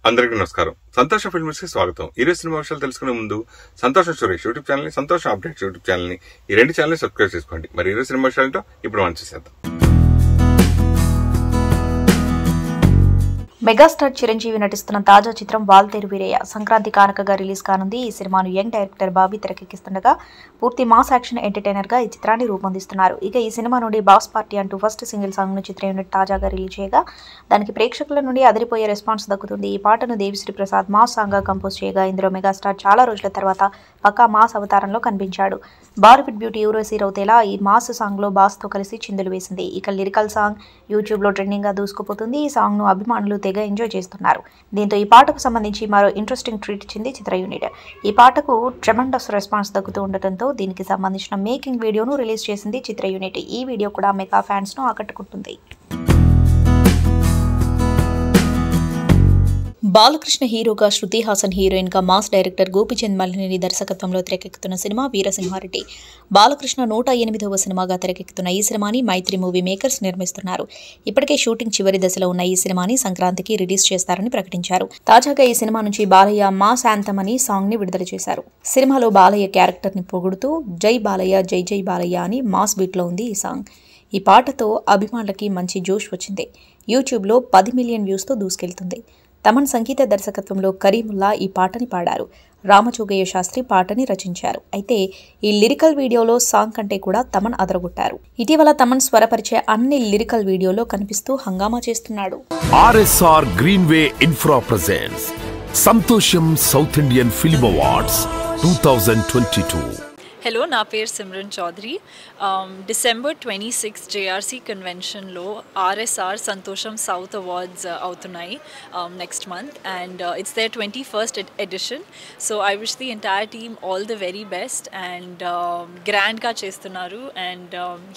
అందరికీ నమస్కారం. సంతోషం ఫిల్మ్స్ కి స్వాగతం. ఈ రోజు సినిమా విషయాలు తెలుసుకునే ముందు సంతోషం సురేష్ యూట్యూబ్ ఛానల్ ని, సంతోషం అప్డేట్స్ యూట్యూబ్ ఛానల్ ని, ఈ రెండు ఛానల్ సబ్స్క్రైబ్ చేసుకోండి. మరి ఈ రోజు సినిమా విషయాలతో ఇప్పుడు మనం చేసేద్దాం. మెగాస్టార్ చిరంజీవి నటిస్తున్న తాజా చిత్రం వాల్తేరు వీరయ్య సంక్రాంతి కానుకగా రిలీజ్ కానుంది. ఈ సినిమాను యంగ్ డైరెక్టర్ బాబీ తెరకెక్కిస్తుండగా పూర్తి మాస్ యాక్షన్ ఎంటర్టైనర్ గా ఈ చిత్రాన్ని రూపొందిస్తున్నారు. ఇక ఈ సినిమా నుండి బాస్ పార్టీ అంటూ ఫస్ట్ సింగిల్ సాంగ్ ను చిత్ర యూనిట్ తాజాగా రిలీజ్ చేయగా దానికి ప్రేక్షకుల నుండి అదిరిపోయే రెస్పాన్స్ దక్కుతుంది. ఈ పాటను దేవిశ్రీ ప్రసాద్ మాస్ సాంగ్ గా కంపోజ్ చేయగా ఇందులో మెగాస్టార్ చాలా రోజుల తర్వాత పక్కా మాస్ అవతారంలో కనిపించాడు. బాలీవుడ్ బ్యూటీ ఊర్వశి రౌతేలా ఈ మాస్ సాంగ్ లో బాస్ తో కలిసి చిందులు వేసింది. ఇక లిరికల్ సాంగ్ యూట్యూబ్ లో ట్రెండింగ్ గా దూసుకుపోతుంది. ఈ సాంగ్ ను అభిమానులు తెగ ఎంజాయ్ చేస్తున్నారు. దీంతో ఈ పాటకు సంబంధించి మరో ఇంట్రెస్టింగ్ ట్రీట్ ఇచ్చింది చిత్ర యూనిట్. ఈ పాటకు ట్రెమెండస్ రెస్పాన్స్ దక్కుతూ ఉండటంతో దీనికి సంబంధించిన మేకింగ్ వీడియోను రిలీజ్ చేసింది చిత్ర యూనిట్. ఈ వీడియో కూడా మెగా ఫ్యాన్స్ ను ఆకట్టుకుంటుంది. బాలకృష్ణ హీరోగా, శృతి హాసన్ హీరోయిన్ గా మాస్ డైరెక్టర్ గోపిచంద్ మలినేని దర్శకత్వంలో తెరకెక్కుతున్న సినిమా వీరసింహారెడ్డి. బాలకృష్ణ 108వ సినిమాగా తెరకెక్కుతున్న ఈ సినిమాని మైత్రి మూవీ మేకర్స్ నిర్మిస్తున్నారు. ఇప్పటికే షూటింగ్ చివరి దశలో ఉన్న ఈ సినిమాని సంక్రాంతికి రిలీజ్ చేస్తారని ప్రకటించారు. తాజాగా ఈ సినిమా నుంచి బాలయ్య మాస్ యాంథమ్ అని సాంగ్ ని విడుదల చేశారు. సినిమాలో బాలయ్య క్యారెక్టర్ ని పొగుడుతూ జై బాలయ్య జై జై బాలయ్య అని మాస్ బీట్ లో ఉంది ఈ సాంగ్. ఈ పాటతో అభిమానులకి మంచి జోష్ వచ్చింది. యూట్యూబ్ లో 10 మిలియన్ వ్యూస్ తో దూసుకెళ్తుంది. తమన్ సంగీత దర్శకత్వంలో కరీముల్లా ఈ పాటని పాడారు. రామచోగయ్య శాస్త్రి పాటని రచించారు. అయితే ఈ లిరికల్ వీడియోలో సాంగ్ కంటే కూడా తమన్ అదరగొట్టారు. ఇటీవల తమన్ స్వరపరిచే అన్ని లిరికల్ వీడియోలో కనిపిస్తూ హంగామా చేస్తున్నాడు. RSR Greenway Infra presents Santosham South Indian film awards 2022. హలో, నా పేరు సిమ్రన్ చౌదరి. డిసెంబర్ 26 జేఆర్సీ కన్వెన్షన్లో ఆర్ఎస్ఆర్ సంతోషం సౌత్ అవార్డ్స్ అవుతున్నాయి next month, and it's their 21st edition. So I wish the entire team all the very best, and గ్రాండ్గా చేస్తున్నారు, and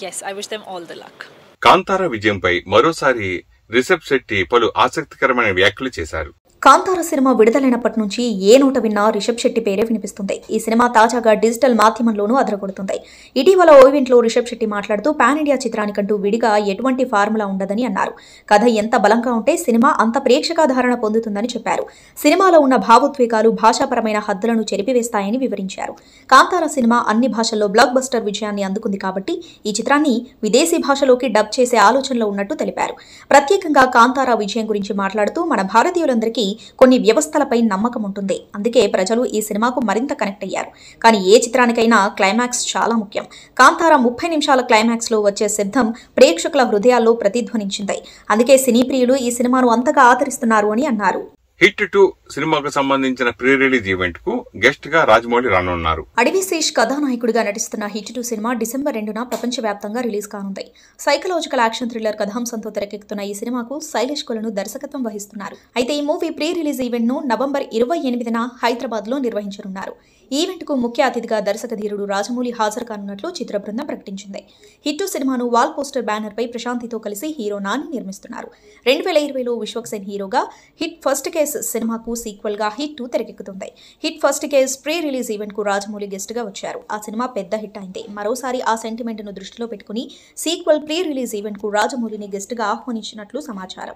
yes, I wish them all the luck. Kantara విజయంపై మరోసారి రిషబ్ శెట్టి పలు ఆసక్తికరమైన వ్యాఖ్యలు చేశారు. కాంతారా సినిమా విడుదలైనప్పటి నుంచి ఏ నోట విన్నా రిషబ్ శెట్టి పేరే వినిపిస్తుంది. ఈ సినిమా తాజాగా డిజిటల్ మాధ్యమంలోనూ అదరగొడుతుంది. ఇటీవల ఓ ఈవెంట్లో రిషబ్ శెట్టి మాట్లాడుతూ పాన్ ఇండియా చిత్రానికంటూ విడిగా ఎటువంటి ఫార్ములా ఉండదని అన్నారు. కథ ఎంత బలంగా ఉంటే సినిమా అంత ప్రేక్షకాధారణ పొందుతుందని చెప్పారు. సినిమాలో ఉన్న భావోద్వేగాలు భాషాపరమైన హద్దులను చెరిపివేస్తాయని వివరించారు. కాంతారా సినిమా అన్ని భాషల్లో బ్లాక్ బస్టర్ విజయాన్ని అందుకుంది కాబట్టి ఈ చిత్రాన్ని విదేశీ భాషలోకి డబ్ చేసే ఆలోచనలో ఉన్నట్టు తెలిపారు. ప్రత్యేకంగా కాంతారా విజయం గురించి మాట్లాడుతూ మన భారతీయులందరికీ కొన్ని వ్యవస్థలపై నమ్మకం ఉంటుంది, అందుకే ప్రజలు ఈ సినిమాకు మరింత కనెక్ట్ అయ్యారు. కానీ ఏ చిత్రానికైనా క్లైమాక్స్ చాలా ముఖ్యం. కాంతారా 30 నిమిషాల క్లైమాక్స్ లో వచ్చే శబ్దం ప్రేక్షకుల హృదయాల్లో ప్రతిధ్వనించింది. అందుకే సినీ ప్రియులు ఈ సినిమాను అంతగా ఆదరిస్తున్నారు అని అన్నారు. హిట్ 2 సినిమాకు సంబంధించిన ప్రీ రిలీజ్ ఈవెంట్ కు గెస్ట్ గా రాజమౌళి రానున్నారు. అడవి శేష్ కథానాయకుడిగా నటిస్తున్న హిట్ 2 సినిమా డిసెంబర్ 2న ప్రపంచవ్యాప్తంగా రిలీజ్ కానుంది. సైకలాజికల్ యాక్షన్ థ్రిల్లర్ కథాంశంతో తెరకెక్కుతున్న ఈ సినిమాకు శైలేష్ కొలను దర్శకత్వం వహిస్తున్నారు. అయితే ఈ మూవీ ప్రీ రిలీజ్ ఈవెంట్ ను నవంబర్ 28న హైదరాబాద్ లో నిర్వహించనున్నారు. ఈవెంట్ కు ముఖ్య అతిథిగా దర్శక ధీరుడు రాజమౌళి హాజరు కానున్నట్లు చిత్ర బృందం ప్రకటించింది. హిట్ 2 సినిమాను వాల్ పోస్టర్ బ్యానర్ పై ప్రశాంతితో కలిసి హీరో నాని నిర్మిస్తున్నారు. 2020లో విశ్వక్సేన్ హీరోగా హిట్ ఫస్ట్ కేస్ సినిమాకు సీక్వెల్ గా హిట్ 2 తెరకెక్కుతుంది. Hit first case pre release event కు రాజమౌళి గెస్ట్ గా వచ్చారు. ఆ సినిమా పెద్ద హిట్ అయింది. మరోసారి ఆ సెంటిమెంట్ ను దృష్టిలో పెట్టుకుని సీక్వెల్ ప్రీ రిలీజ్ ఈవెంట్ కు రాజమౌళిని గెస్ట్ గా ఆహ్వానించినట్లు సమాచారం.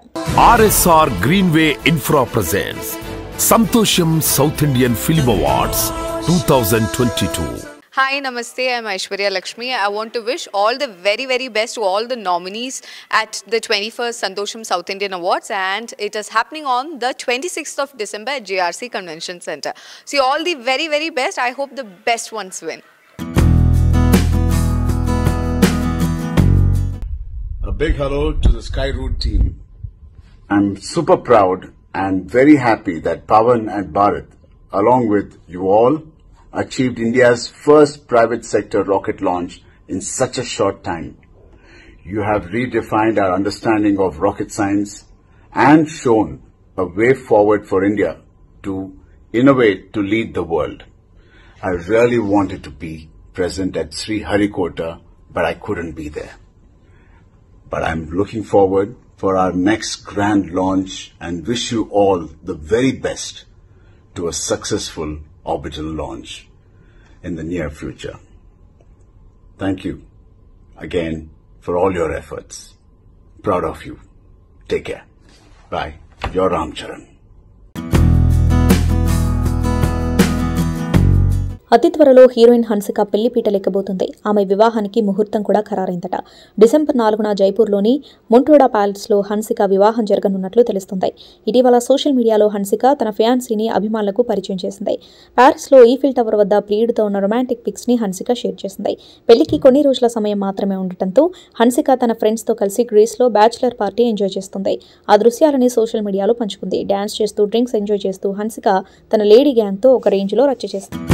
RSR Greenway Infra presents Santosham South Indian film awards 2022. Hi, Namaste. I'm Aishwarya Lakshmi. I want to wish all the very, very best to all the nominees at the 21st Santosham South Indian Awards, and it is happening on the 26th of December at JRC Convention Center. So all the very, very best. I hope the best ones win. A big hello to the Skyroot team. I'm super proud and very happy that Pawan and Bharat, along with you all, achieved India's first private sector rocket launch in such a short time. You have redefined our understanding of rocket science and shown a way forward for India to innovate to lead the world. I really wanted to be present at Sriharikota, but I couldn't be there. But I'm looking forward for our next grand launch and wish you all the very best to a successful orbital launch in the near future. Thank you again for all your efforts. Proud of you. Take care. Bye. Your Ram Charan. అతి త్వరలో heroine Hansika పెళ్లిపీట లెక్కబోతుంది. ఆమె వివాహానికి ముహూర్తం కూడా ఖరారైందట. December 4న జైపూర్లోని మొంటోడా ప్యాలెస్లో హన్సిక వివాహం జరగనున్నట్లు తెలుస్తుంది. ఇటీవల సోషల్ మీడియాలో హన్సిక తన ఫియాన్సీని అభిమానులకు పరిచయం చేసింది. ప్యారిస్లో ఈఫిల్ టవర్ వద్ద ప్రియుడితో ఉన్న రొమాంటిక్ పిక్స్ ని హన్సిక షేర్ చేసింది. పెళ్లికి కొన్ని రోజుల సమయం మాత్రమే ఉండటంతో హన్సిక తన ఫ్రెండ్స్ తో కలిసి గ్రీస్లో బ్యాచిలర్ పార్టీ ఎంజాయ్ చేస్తుంది. ఆ దృశ్యాలని సోషల్ మీడియాలో పంచుకుంది. డాన్స్ చేస్తూ, డ్రింక్స్ ఎంజాయ్ చేస్తూ హన్సిక తన లేడీ గ్యాంగ్ తో ఒక రేంజ్లో రచ్చ చేస్తుంది.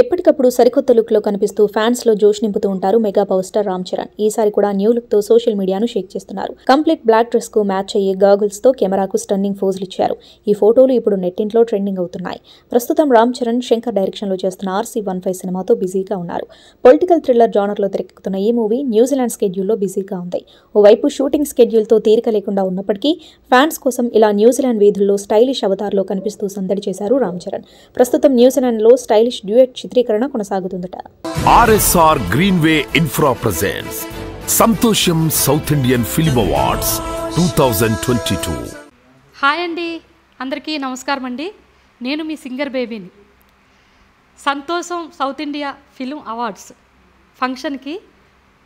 ఎప్పటికప్పుడు సరికొత్త లుక్లో కనిపిస్తూ ఫ్యాన్స్లో జోష్ నింపుతూ ఉంటారు mega power star Ram Charan. ఈసారి కూడా న్యూ లుక్తో సోషల్ మీడియాను షేక్ చేస్తున్నారు. కంప్లీట్ బ్లాక్ డ్రెస్కు మ్యాచ్ అయ్యే గాగుల్స్తో కెమెరాకు స్టన్నింగ్ పోజులు ఇచ్చారు. ఈ ఫోటోలు ఇప్పుడు నెట్టింట్లో ట్రెండింగ్ అవుతున్నాయి. ప్రస్తుతం రామ్ చరణ్ శంకర్ డైరెక్షన్లో చేస్తున్న RC-15 సినిమాతో బిజీగా ఉన్నారు. పొలిటికల్ థ్రిల్లర్ జానర్లో తెరకెక్కుతున్న ఈ మూవీ న్యూజిలాండ్ స్కెడ్యూల్లో బిజీగా ఉంది. ఓవైపు షూటింగ్ స్కెడ్యూల్తో తీరిక లేకుండా ఉన్నప్పటికీ ఫ్యాన్స్ కోసం ఇలా న్యూజిలాండ్ వీధుల్లో స్టైలిష్ అవతార్లో కనిపిస్తూ సందడి చేశారు రామ్ చరణ్. ప్రస్తుతం న్యూజిలాండ్లో స్టైలిష్ డ్యూయట్ చిత్రీకరణ కొనసాగుతుందట. RSR Greenway Infra presents Santosham South Indian film awards 2022. Hi అండి, అందరికీ నమస్కారం అండి. నేను మీ సింగర్ బేబీని. సంతోషం సౌత్ ఇండియా ఫిల్మ్ అవార్డ్స్ ఫంక్షన్కి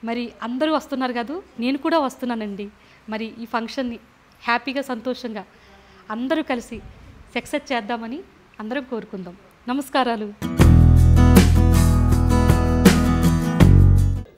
మరి అందరూ వస్తున్నారు కదా, నేను కూడా వస్తున్నానండి. మరి ఈ ఫంక్షన్ని హ్యాపీగా సంతోషంగా అందరూ కలిసి సక్సెస్ చేద్దామని అందరం కోరుకుందాం. నమస్కారాలు.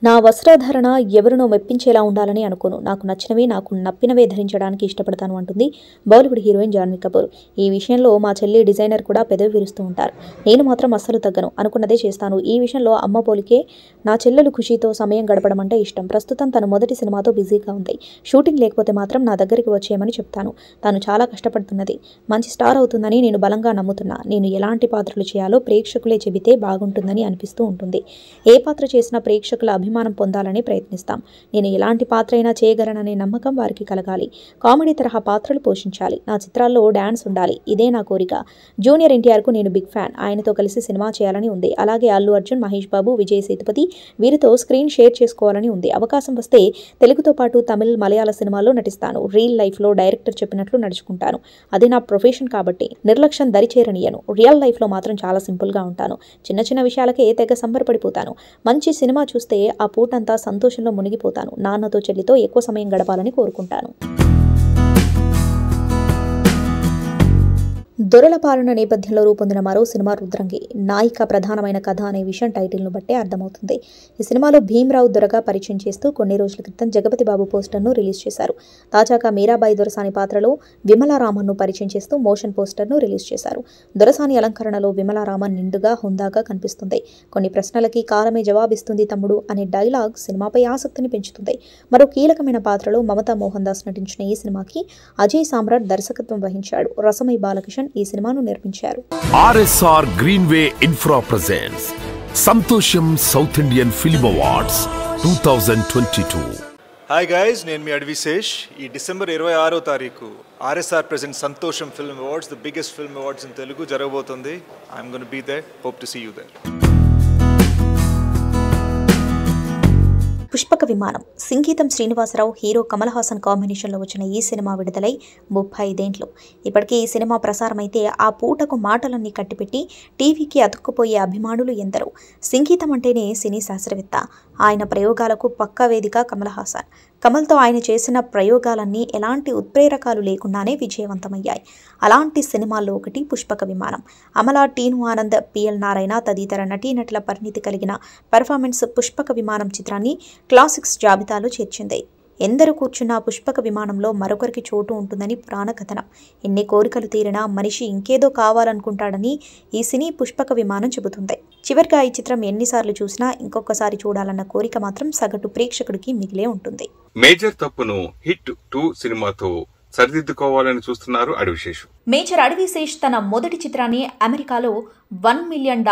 నా వస్త్రధారణ ఎవరినో మెప్పించేలా ఉండాలని అనుకోను. నాకు నచ్చినవి, నాకు నప్పినవే ధరించడానికి ఇష్టపడతాను అంటుంది బాలీవుడ్ హీరోయిన్ జాన్వీ కపూర్. ఈ విషయంలో మా చెల్లి డిజైనర్ కూడా పెదవి విరుస్తూ ఉంటారు. నేను మాత్రం అస్సలు తగ్గను, అనుకున్నదే చేస్తాను. ఈ విషయంలో అమ్మ పోలికే. నా చెల్లెలు ఖుషీతో సమయం గడపడం అంటే ఇష్టం. ప్రస్తుతం తన మొదటి సినిమాతో బిజీగా ఉంది. షూటింగ్ లేకపోతే మాత్రం నా దగ్గరికి వచ్చేయమని చెప్తాను. తాను చాలా కష్టపడుతున్నది, మంచి స్టార్ అవుతుందని నేను బలంగా నమ్ముతున్నా. నేను ఎలాంటి పాత్రలు చేయాలో ప్రేక్షకులే చెబితే బాగుంటుందని అనిపిస్తూ ఉంటుంది. ఏ పాత్ర చేసినా ప్రేక్షకుల అభిమానం పొందాలని ప్రయత్నిస్తాం. నేను ఎలాంటి పాత్ర అయినా చేయగలననే నమ్మకం వారికి కలగాలి. కామెడీ తరహా పాత్రలు పోషించాలి. నా చిత్రాల్లో డాన్స్ ఉండాలి. ఇదే నా కోరిక. జూనియర్ ఎన్టీఆర్కు నేను బిగ్ ఫ్యాన్. ఆయనతో కలిసి సినిమా చేయాలని ఉంది. అలాగే అల్లు అర్జున్, మహేష్ బాబు, విజయ్ సేతుపతి వీరితో స్క్రీన్ షేర్ చేసుకోవాలని ఉంది. అవకాశం వస్తే తెలుగుతో పాటు తమిళ్, మలయాళ సినిమాల్లో నటిస్తాను. రియల్ లైఫ్లో డైరెక్టర్ చెప్పినట్లు నడుచుకుంటాను. అది నా ప్రొఫెషన్ కాబట్టి నిర్లక్ష్యం దరిచేరనీయను. రియల్ లైఫ్లో మాత్రం చాలా సింపుల్గా ఉంటాను. చిన్న చిన్న విషయాలకే తెగ సంబరపడిపోతాను. మంచి సినిమా చూస్తే ఆ పూటంతా సంతోషంలో మునిగిపోతాను. నాన్నతో, చెల్లితో ఎక్కువ సమయం గడపాలని కోరుకుంటాను. దొరల పాలన నేపథ్యంలో రూపొందిన మరో సినిమా రుద్రంగి. నాయిక ప్రధానమైన కథ అనే విషయం టైటిల్ను బట్టే అర్థమవుతుంది. ఈ సినిమాలో భీమ్రావు దొరగా పరిచయం చేస్తూ కొన్ని రోజుల క్రితం జగపతి బాబు పోస్టర్ను రిలీజ్ చేశారు. తాజాగా మీరాబాయి దొరసాని పాత్రలో విమలారామన్ను పరిచయం చేస్తూ మోషన్ పోస్టర్ను రిలీజ్ చేశారు. దొరసాని అలంకరణలో విమలారామన్ నిండుగా, హుందాగా కనిపిస్తుంది. కొన్ని ప్రశ్నలకి కాలమే జవాబిస్తుంది తమ్ముడు అనే డైలాగ్ సినిమాపై ఆసక్తిని పెంచుతుంది. మరో కీలకమైన పాత్రలో మమతా మోహన్ దాస్ నటించిన ఈ సినిమాకి అజయ్ సామ్రాట్ దర్శకత్వం వహించాడు. రసమై బాలకిషన్ ఈ సినిమాను నిర్మించారు. RSR Greenway Infra presents Santosham South Indian film awards 2022. Hi guys, నేను మీ అడవి శేష్. ఈ డిసెంబర్ 26వ తారీఖు RSR present Santosham film awards, the biggest film awards in Telugu జరగబోతుంది. I'm gonna be there. Hope to see you there. Pushpaka Vimanam. Singeetam Srinivasarao, hero Kamal Haasan కాంబినేషన్లో వచ్చిన ఈ సినిమా విడుదలై 35 ఏళ్లు. ఇప్పటికే ఈ సినిమా ప్రసారమైతే ఆ పూటకు మాటలన్నీ కట్టిపెట్టి టీవీకి అతుక్కుపోయే అభిమానులు ఎందరో. సంగీతం అంటేనే సినీ శాస్త్రవేత్త. ఆయన ప్రయోగాలకు పక్కా వేదిక కమల్ హాసన్. కమల్తో ఆయన చేసిన ప్రయోగాలన్నీ ఎలాంటి ఉత్ప్రేరకాలు లేకుండానే విజయవంతమయ్యాయి. అలాంటి సినిమాల్లో ఒకటి పుష్పక విమానం. అమల, టీను ఆనంద్, పిఎల్ నారాయణ తదితర నటీనటుల పరిణితి కలిగిన పెర్ఫార్మెన్స్ పుష్పక విమానం చిత్రాన్ని క్లాసిక్స్ జాబితాలో చేర్చింది. ఎందరు కూర్చున్నా పుష్పక విమానంలో మరొకరికి చోటు ఉంటుందని పురాణ కథనం. ఎన్ని కోరికలు తీరినా మనిషి ఇంకేదో కావాలనుకుంటాడని ఈ సినీ పుష్పక విమానం చెబుతుంది. చివరిగా ఈ చిత్రం ఎన్నిసార్లు చూసినా ఇంకొకసారి చూడాలన్న కోరిక మాత్రం సగటు ప్రేక్షకుడికి మిగిలే ఉంటుంది. మేజర్ తప్పును హిట్ 2 సినిమాతో సరిదిద్దుకోవాలని చూస్తున్నారు అడవిశేషు. మేజర్ అడవిశేష్ తన మొదటి చిత్రాన్ని అమెరికాలో $1 మిలియన్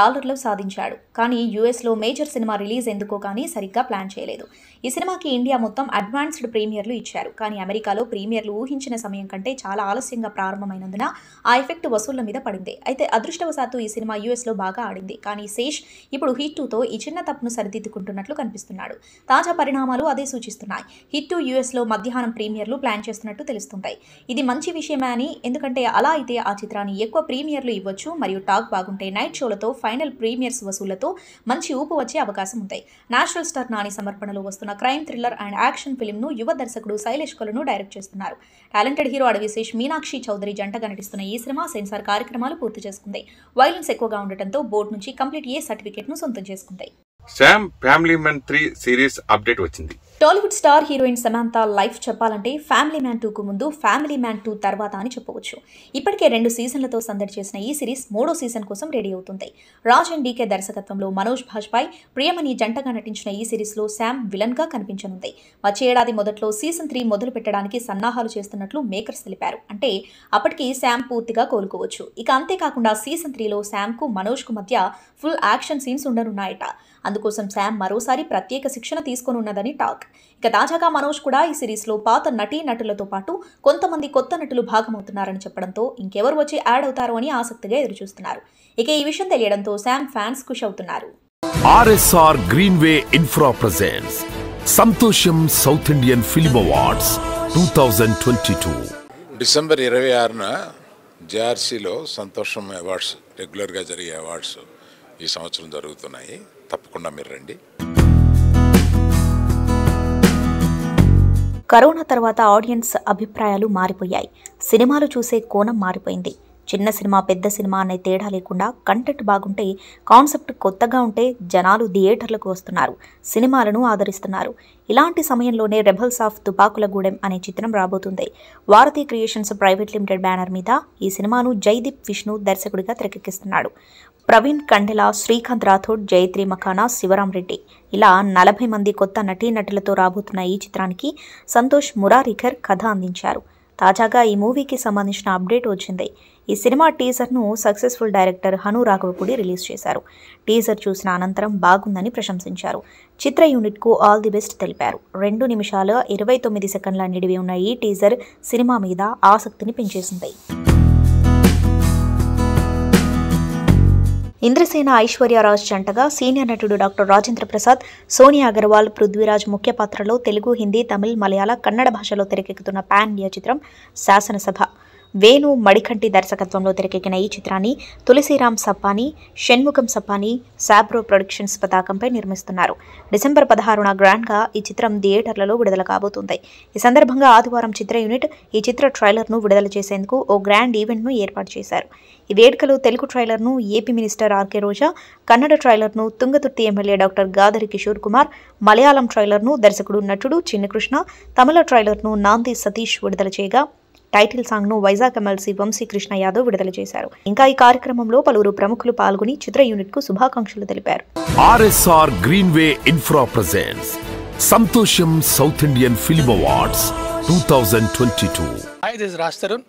సాధించాడు. కానీ యూఎస్లో మేజర్ సినిమా రిలీజ్ ఎందుకో కానీ సరిగ్గా ప్లాన్ చేయలేదు. ఈ సినిమాకి ఇండియా మొత్తం అడ్వాన్స్డ్ ప్రీమియర్లు ఇచ్చారు. కానీ అమెరికాలో ప్రీమియర్లు ఊహించిన సమయం కంటే చాలా ఆలస్యంగా ప్రారంభమైనందున ఆ ఎఫెక్ట్ వసూళ్ల మీద పడింది. అయితే అదృష్టవశాత్తు ఈ సినిమా యూఎస్లో బాగా ఆడింది. కానీ శేష్ ఇప్పుడు హిట్ 2తో ఈ చిన్న తప్పును సరిదిద్దుకుంటున్నట్లు కనిపిస్తున్నాడు. తాజా పరిణామాలు అదే సూచిస్తున్నాయి. హిట్ 2 యూఎస్లో మధ్యాహ్నం ప్రీమియర్లు ప్లాన్ చేస్తున్నట్టు తెలుస్తుంటాయి. ఇది మంచి విషయమే అని, ఎందుకంటే అలా అలా అయితే ఆ చిత్రాన్ని ఎక్కువ ప్రీమియర్లు ఇవ్వచ్చు మరియు టాక్ బాగుంటే నైట్ షోలతో ఫైనల్ ప్రీమియర్స్ వసూళ్లతో మంచి ఊపు వచ్చే అవకాశం ఉంది. నేషనల్ స్టార్ నాని సమర్పణలో వస్తున్న crime thriller and action film ను యువ దర్శకుడు శైలేష్ కొలను డైరెక్ట్ చేస్తున్నారు. టాలెంటెడ్ హీరో అడవిశేష్, మీనాక్షి చౌదరి జంటగా నటిస్తున్న ఈ సినిమా సెన్సార్ కార్యక్రమాలు పూర్తి చేసుకుంది. వైలెన్స్ ఎక్కువగా ఉండటంతో బోర్డు నుంచి కంప్లీట్ ఏ సర్టిఫికేట్ ను సొంతం చేసుకుంది. Sam family man 3 series update వచ్చింది. Tollywood star heroine Samantha life చెప్పాలంటే ఫ్యామిలీ మ్యాన్ 2 కు ముందు ఫ్యామిలీ మ్యాన్ 2 తర్వాత అని చెప్పవచ్చు. ఇప్పటికే 2 సీజన్లతో సందడి చేసిన ఈ సిరీస్ 3వ సీజన్ కోసం రెడీ అవుతుంది. రాజ్ అండ్ డీకే దర్శకత్వంలో మనోజ్ భాజ్పాయ్, ప్రియమణి జంటగా నటించిన ఈ సిరీస్ లో శామ్ విలన్ గా కనిపించనుంది. వచ్చే ఏడాది మొదట్లో సీజన్ 3 మొదలు పెట్టడానికి సన్నాహాలు చేస్తున్నట్లు మేకర్స్ తెలిపారు. అంటే అప్పటికి శామ్ పూర్తిగా కోలుకోవచ్చు. ఇక అంతేకాకుండా సీజన్ 3లో శామ్ కు మనోజ్ కు మధ్య ఫుల్ యాక్షన్ సీన్స్ ఉండనున్నాయట. అందుకోసం శామ్ మరోసారి ప్రత్యేక శిక్షణ తీసుకోనున్నదని టాక్. ఇక తాజాగా మనోజ్ కూడా ఈ సిరీస్ లో పాత నటీ నటులతో పాటు కొంతమంది కొత్త నటులు భాగమవుతున్నారని చెప్పడంతో ఇంకెవరు వచ్చి యాడ్ అవుతారో అని ఆసక్తిగా ఎదురుచూస్తున్నారు. ఇక ఈ విషయం తెలియడంతో శామ్ ఫ్యాన్స్ ఖుషి అవుతున్నారు. RSR Greenway Infra presents Santosham South Indian film awards 2022. December 26న జేఆర్సీలో సంతోషం అవార్డ్స్, రెగ్యులర్గా జరిగే అవార్డ్స్ ఈ సంవత్సరం జరుగుతున్నాయి. తప్పకుండా మీరు రండి. కరోనా తర్వాత ఆడియన్స్ అభిప్రాయాలు మారిపోయాయి. సినిమాలు చూసే కోణం మారిపోయింది. చిన్న సినిమా పెద్ద సినిమా అనే తేడా లేకుండా కంటెంట్ బాగుంటే, కాన్సెప్ట్ కొత్తగా ఉంటే జనాలు థియేటర్లకు వస్తున్నారు, సినిమాలను ఆదరిస్తున్నారు. ఇలాంటి సమయంలోనే రెబల్స్ ఆఫ్ తుపాకులగూడెం అనే చిత్రం రాబోతుంది. వారధి క్రియేషన్స్ ప్రైవేట్ లిమిటెడ్ బ్యానర్ మీద ఈ సినిమాను జైదీప్ విష్ణు దర్శకుడిగా తెరకెక్కిస్తున్నాడు. ప్రవీణ్ కండెల, శ్రీకాంత్ రాథోడ్, జయత్రి మఖానా, శివరాం రెడ్డి ఇలా 40 మంది కొత్త నటీనటులతో రాబోతున్న ఈ చిత్రానికి సంతోష్ మురారికర్ కథ అందించారు. తాజాగా ఈ మూవీకి సంబంధించిన అప్డేట్ వచ్చింది. ఈ సినిమా టీజర్ను successful director Hanu Raghavapudi release చేశారు. టీజర్ చూసిన అనంతరం బాగుందని ప్రశంసించారు. చిత్ర యూనిట్కు ఆల్ ది బెస్ట్ తెలిపారు. 2 నిమిషాల 29 సెకండ్ల నిడివి ఉన్న ఈ టీజర్ సినిమా మీద ఆసక్తిని పెంచేసింది. ఇంద్రసేన ఐశ్వర్యరాజ్ జంటగా సీనియర్ నటుడు డాక్టర్ రాజేంద్ర ప్రసాద్, సోనియా అగర్వాల్, పృథ్వీరాజ్ ముఖ్య పాత్రలో తెలుగు, హిందీ, తమిళ్, మలయాళ, కన్నడ భాషలో తెరకెక్కుతున్న పాన్ ఇండియా చిత్రం శాసనసభ. వేణు మడికంటి దర్శకత్వంలో తెరకెక్కిన ఈ చిత్రాన్ని తులసిరామ్ సప్పాని, షణ్ముఖం సప్పాని, సాబ్రో ప్రొడక్షన్స్ పతాకంపై నిర్మిస్తున్నారు. డిసెంబర్ 16న గ్రాండ్గా ఈ చిత్రం థియేటర్లలో విడుదల కాబోతుంది. ఈ సందర్భంగా ఆదివారం చిత్ర యూనిట్ ఈ చిత్ర ట్రైలర్ను విడుదల చేసేందుకు ఓ గ్రాండ్ ఈవెంట్ను ఏర్పాటు చేశారు. ఈ వేడుకలో తెలుగు ట్రైలర్ను ఏపీ మినిస్టర్ ఆర్కే రోజా, కన్నడ ట్రైలర్ను తుంగతుర్తి ఎమ్మెల్యే డాక్టర్ గాదరి కిషోర్ కుమార్, మలయాళం ట్రైలర్ను దర్శకుడు నటుడు చిన్నకృష్ణ, తమిళ ట్రైలర్ను నాంది సతీష్ విడుదల చేయగా టైటిల్ సాంగ్ను వైజాగ్ ఎమ్మెల్సీ వంశీకృష్ణ యాదవ్ విడుదల చేశారు. ఇంకా ఈ కార్యక్రమంలో పలువురు ప్రముఖులు పాల్గొని చిత్ర యూనిట్కు శుభాకాంక్షలు తెలిపారు. RSR Greenway Infra presents Santosham South Indian film awards 2022. Hi, this is Raj Tarun.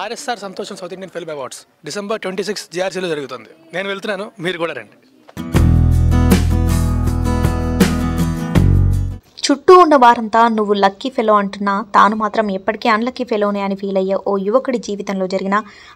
RSR సంతోషం South Indian film awards December 26 జిఆర్సీలో జరుగుతుంది. నేను వెళ్తున్నాను, మీరు కూడా రండి. చుట్టూ ఉన్న వారంతా నువ్వు లక్కీ ఫెలో అంటున్నా తాను మాత్రం ఎప్పటికీ అన్లక్కీ ఫెలోనే అని ఫీల్ అయ్యే ఓ యువకుడి జీవితంలో జరిగిన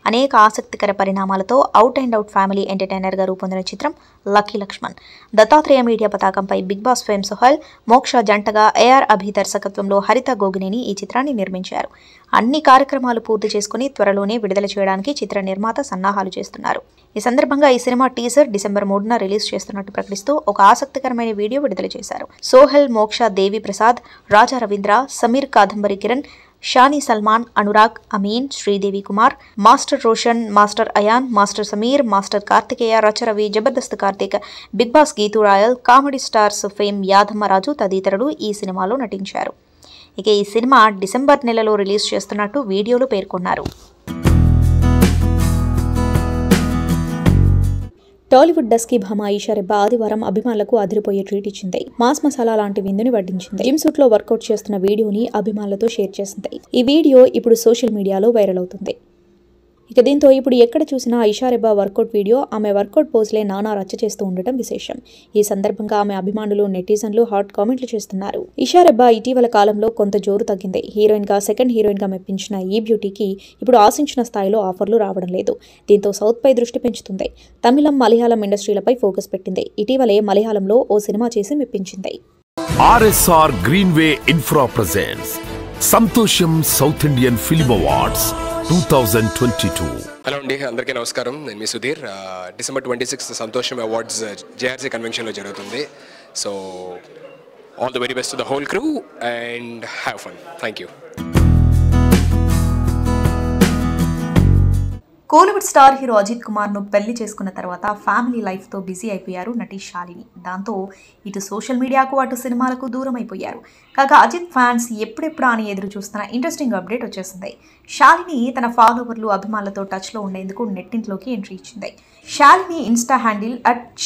అనేక ఆసక్తికర పరిణామాలతో అవుట్ అండ్ అవుట్ ఫ్యామిలీ ఎంటర్టైనర్గా రూపొందిన చిత్రం లక్కీ లక్ష్మణ్. దత్తాత్రేయ మీడియా పతాకంపై బిగ్ బాస్ ఫేమ్ సోహెల్, మోక్ష జంటగా ఏఆర్ అభి దర్శకత్వంలో హరిత గోగినేని ఈ చిత్రాన్ని నిర్మించారు. అన్ని కార్యక్రమాలు పూర్తి చేసుకుని త్వరలోనే విడుదల చేయడానికి చిత్ర నిర్మాత సన్నాహాలు చేస్తున్నారు. ఈ సందర్భంగా ఈ సినిమా టీజర్ డిసెంబర్ 3న రిలీజ్ చేస్తున్నట్టు ప్రకటిస్తూ ఒక ఆసక్తికరమైన వీడియో విడుదల చేశారు. Sohel, Moksha, Devi Prasad, Raja Ravindra, Sameer Kadambari Kiran, Shani Salman, Anurag, Ameen, Sridevi Kumar, master Roshan, master Ayaan, master Sameer, master Karthikeya, Racharavi, Jabardasth Karthik, Bigg Boss Geethu Royal, comedy stars fame Yadammaraju తదితరులు ఈ సినిమాలో నటించారు. ఇక ఈ సినిమా డిసెంబర్ నెలలో రిలీజ్ చేస్తున్నట్టు వీడియోలో పేర్కొన్నారు. టాలీవుడ్ డస్కీ భామ ఈషా రెబ్బా ఆదివారం అభిమానులకు అదిరిపోయే ట్రీట్ ఇచ్చింది. మాస్ మసాలా లాంటి విందుని వడ్డించింది. జిమ్ సూట్ లో వర్కౌట్ చేస్తున్న వీడియోని అభిమానులతో షేర్ చేసింది. ఈ వీడియో ఇప్పుడు సోషల్ మీడియాలో వైరల్ అవుతుంది. ఇక దీంతో ఇప్పుడు ఎక్కడ చూసినా ఈషా రెబ్బా వర్కౌట్ వీడియో, ఆమె వర్కౌట్ పోజ్లే నానా రచ్చ చేస్తూ ఉండటం విశేషం. ఈ సందర్భంగా ఆమె అభిమానులు, నెటిజన్లు హాట్ కామెంట్లు చేస్తున్నారు. ఈషా రెబ్బా ఇటీవల కాలంలో కొంత జోరు తగ్గింది. హీరోయిన్ గా సెకండ్ హీరోయిన్ గా మెప్పించిన ఈ బ్యూటీకి ఇప్పుడు ఆశించిన స్థాయిలో ఆఫర్లు రావడం లేదు. దీంతో సౌత్ పై దృష్టి పెంచుతుంది. తమిళం, మలయాళం ఇండస్ట్రీలపై ఫోకస్ పెట్టింది. ఇటీవలే మలయాళంలో ఓ సినిమా చేసి మెప్పించింది. RSR Greenway Infra presents Santosham South Indian film awards 2022. Hello అండి, అందరికీ నమస్కారం. నేను మీ సుధీర్. డిసెంబర్ 26 సంతోషం అవార్డ్స్ జేఆర్సీ కన్వెన్షన్లో జరుగుతుంది. So all the very best to the whole crew and have fun. Thank you. Kollywood star hero Ajith కుమార్ను పెళ్లి చేసుకున్న తర్వాత ఫ్యామిలీ లైఫ్తో బిజీ అయిపోయారు నటి శాలిని. దాంతో ఇటు సోషల్ మీడియాకు అటు సినిమాలకు దూరం అయిపోయారు. కాగా అజిత్ ఫ్యాన్స్ ఎప్పుడెప్పుడా అని ఎదురు చూస్తున్న ఇంట్రెస్టింగ్ అప్డేట్ వచ్చేసింది. శాలిని తన ఫాలోవర్లు అభిమానులతో టచ్లో ఉండేందుకు నెట్టింట్లోకి ఎంట్రీ ఇచ్చింది. Shalini insta handle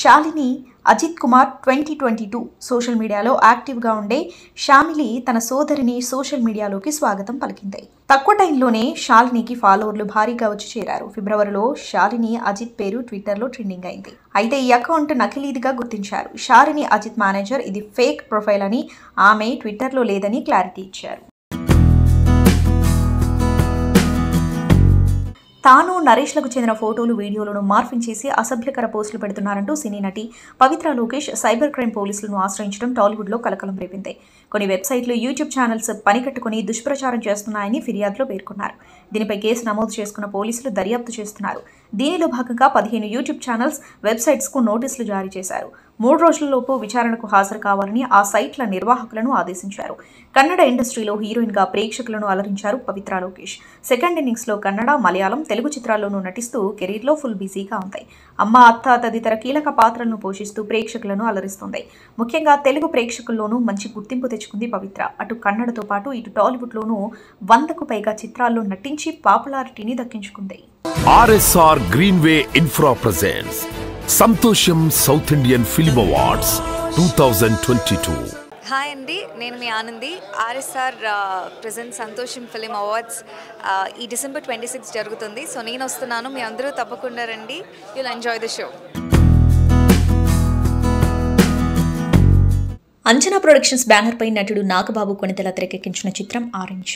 @Shalini Ajith Kumar 2022 social మీడియాలో యాక్టివ్గా ఉండే శామిలి తన సోదరిని సోషల్ మీడియాలోకి స్వాగతం పలికింది. తక్కువ టైంలోనే శాలినికి ఫాలోవర్లు భారీగా వచ్చి చేరారు. ఫిబ్రవరిలో శాలిని అజిత్ పేరు ట్విట్టర్లో ట్రెండింగ్ అయింది. అయితే ఈ అకౌంట్ నకిలీదిగా గుర్తించారు. శాలిని అజిత్ మేనేజర్ ఇది ఫేక్ ప్రొఫైల్ అని, ఆమె ట్విట్టర్లో లేదని క్లారిటీ ఇచ్చారు. తాను నరేష్లకు చెందిన ఫోటోలు వీడియోలను మార్ఫింగ్ చేసి అసభ్యకర పోస్టులు పెడుతున్నారంటూ సినీ నటి పవిత్ర లోకేష్ సైబర్ క్రైమ్ పోలీసులను ఆశ్రయించడం టాలీవుడ్లో కలకలం రేపింది. కొన్ని వెబ్సైట్లు, యూట్యూబ్ ఛానల్స్ పనికట్టుకుని దుష్ప్రచారం చేస్తున్నాయని ఫిర్యాదులో పేర్కొన్నారు. దీనిపై కేసు నమోదు చేసుకున్న పోలీసులు దర్యాప్తు చేస్తున్నారు. దీనిలో భాగంగా 15 యూట్యూబ్ ఛానల్స్, వెబ్సైట్స్కు నోటీసులు జారీ చేశారు. 3 రోజులలోపు విచారణకు హాజరు కావాలని ఆ సైట్ల నిర్వాహకులను ఆదేశించారు. కన్నడ ఇండస్ట్రీలో హీరోయిన్గా ప్రేక్షకులను అలరించారు పవిత్ర లోకేష్. సెకండ్ ఇన్నింగ్స్లో కన్నడ, మలయాళం, తెలుగు చిత్రాల్లోనూ నటిస్తూ కెరీర్లో ఫుల్ బిజీగా ఉంది. అమ్మ, అత్త తదితర కీలక పాత్రలను పోషిస్తూ ప్రేక్షకులను అలరిస్తుంది. ముఖ్యంగా తెలుగు ప్రేక్షకుల్లోనూ మంచి గుర్తింపు తెచ్చుకుంది పవిత్ర. అటు కన్నడతో పాటు ఇటు టాలీవుడ్లోనూ 100కు పైగా చిత్రాల్లో నటించి పాపులారిటీని దక్కించుకుంది. RSR Greenway Infra presents Santosham South Indian film awards 2022. Hi అండి, నేను మీ Anandi. RSR present Santosham film awards ఈ డిసెంబర్ 26 జరుగుతుంది. సో నేను వస్తున్నాను, మీ అందరూ తప్పకుండా రండి. You'll enjoy the show. Anjana productions బ్యానర్పై నటుడు నాగబాబు కొనితెల తెరకెక్కించిన చిత్రం ఆరెంజ్.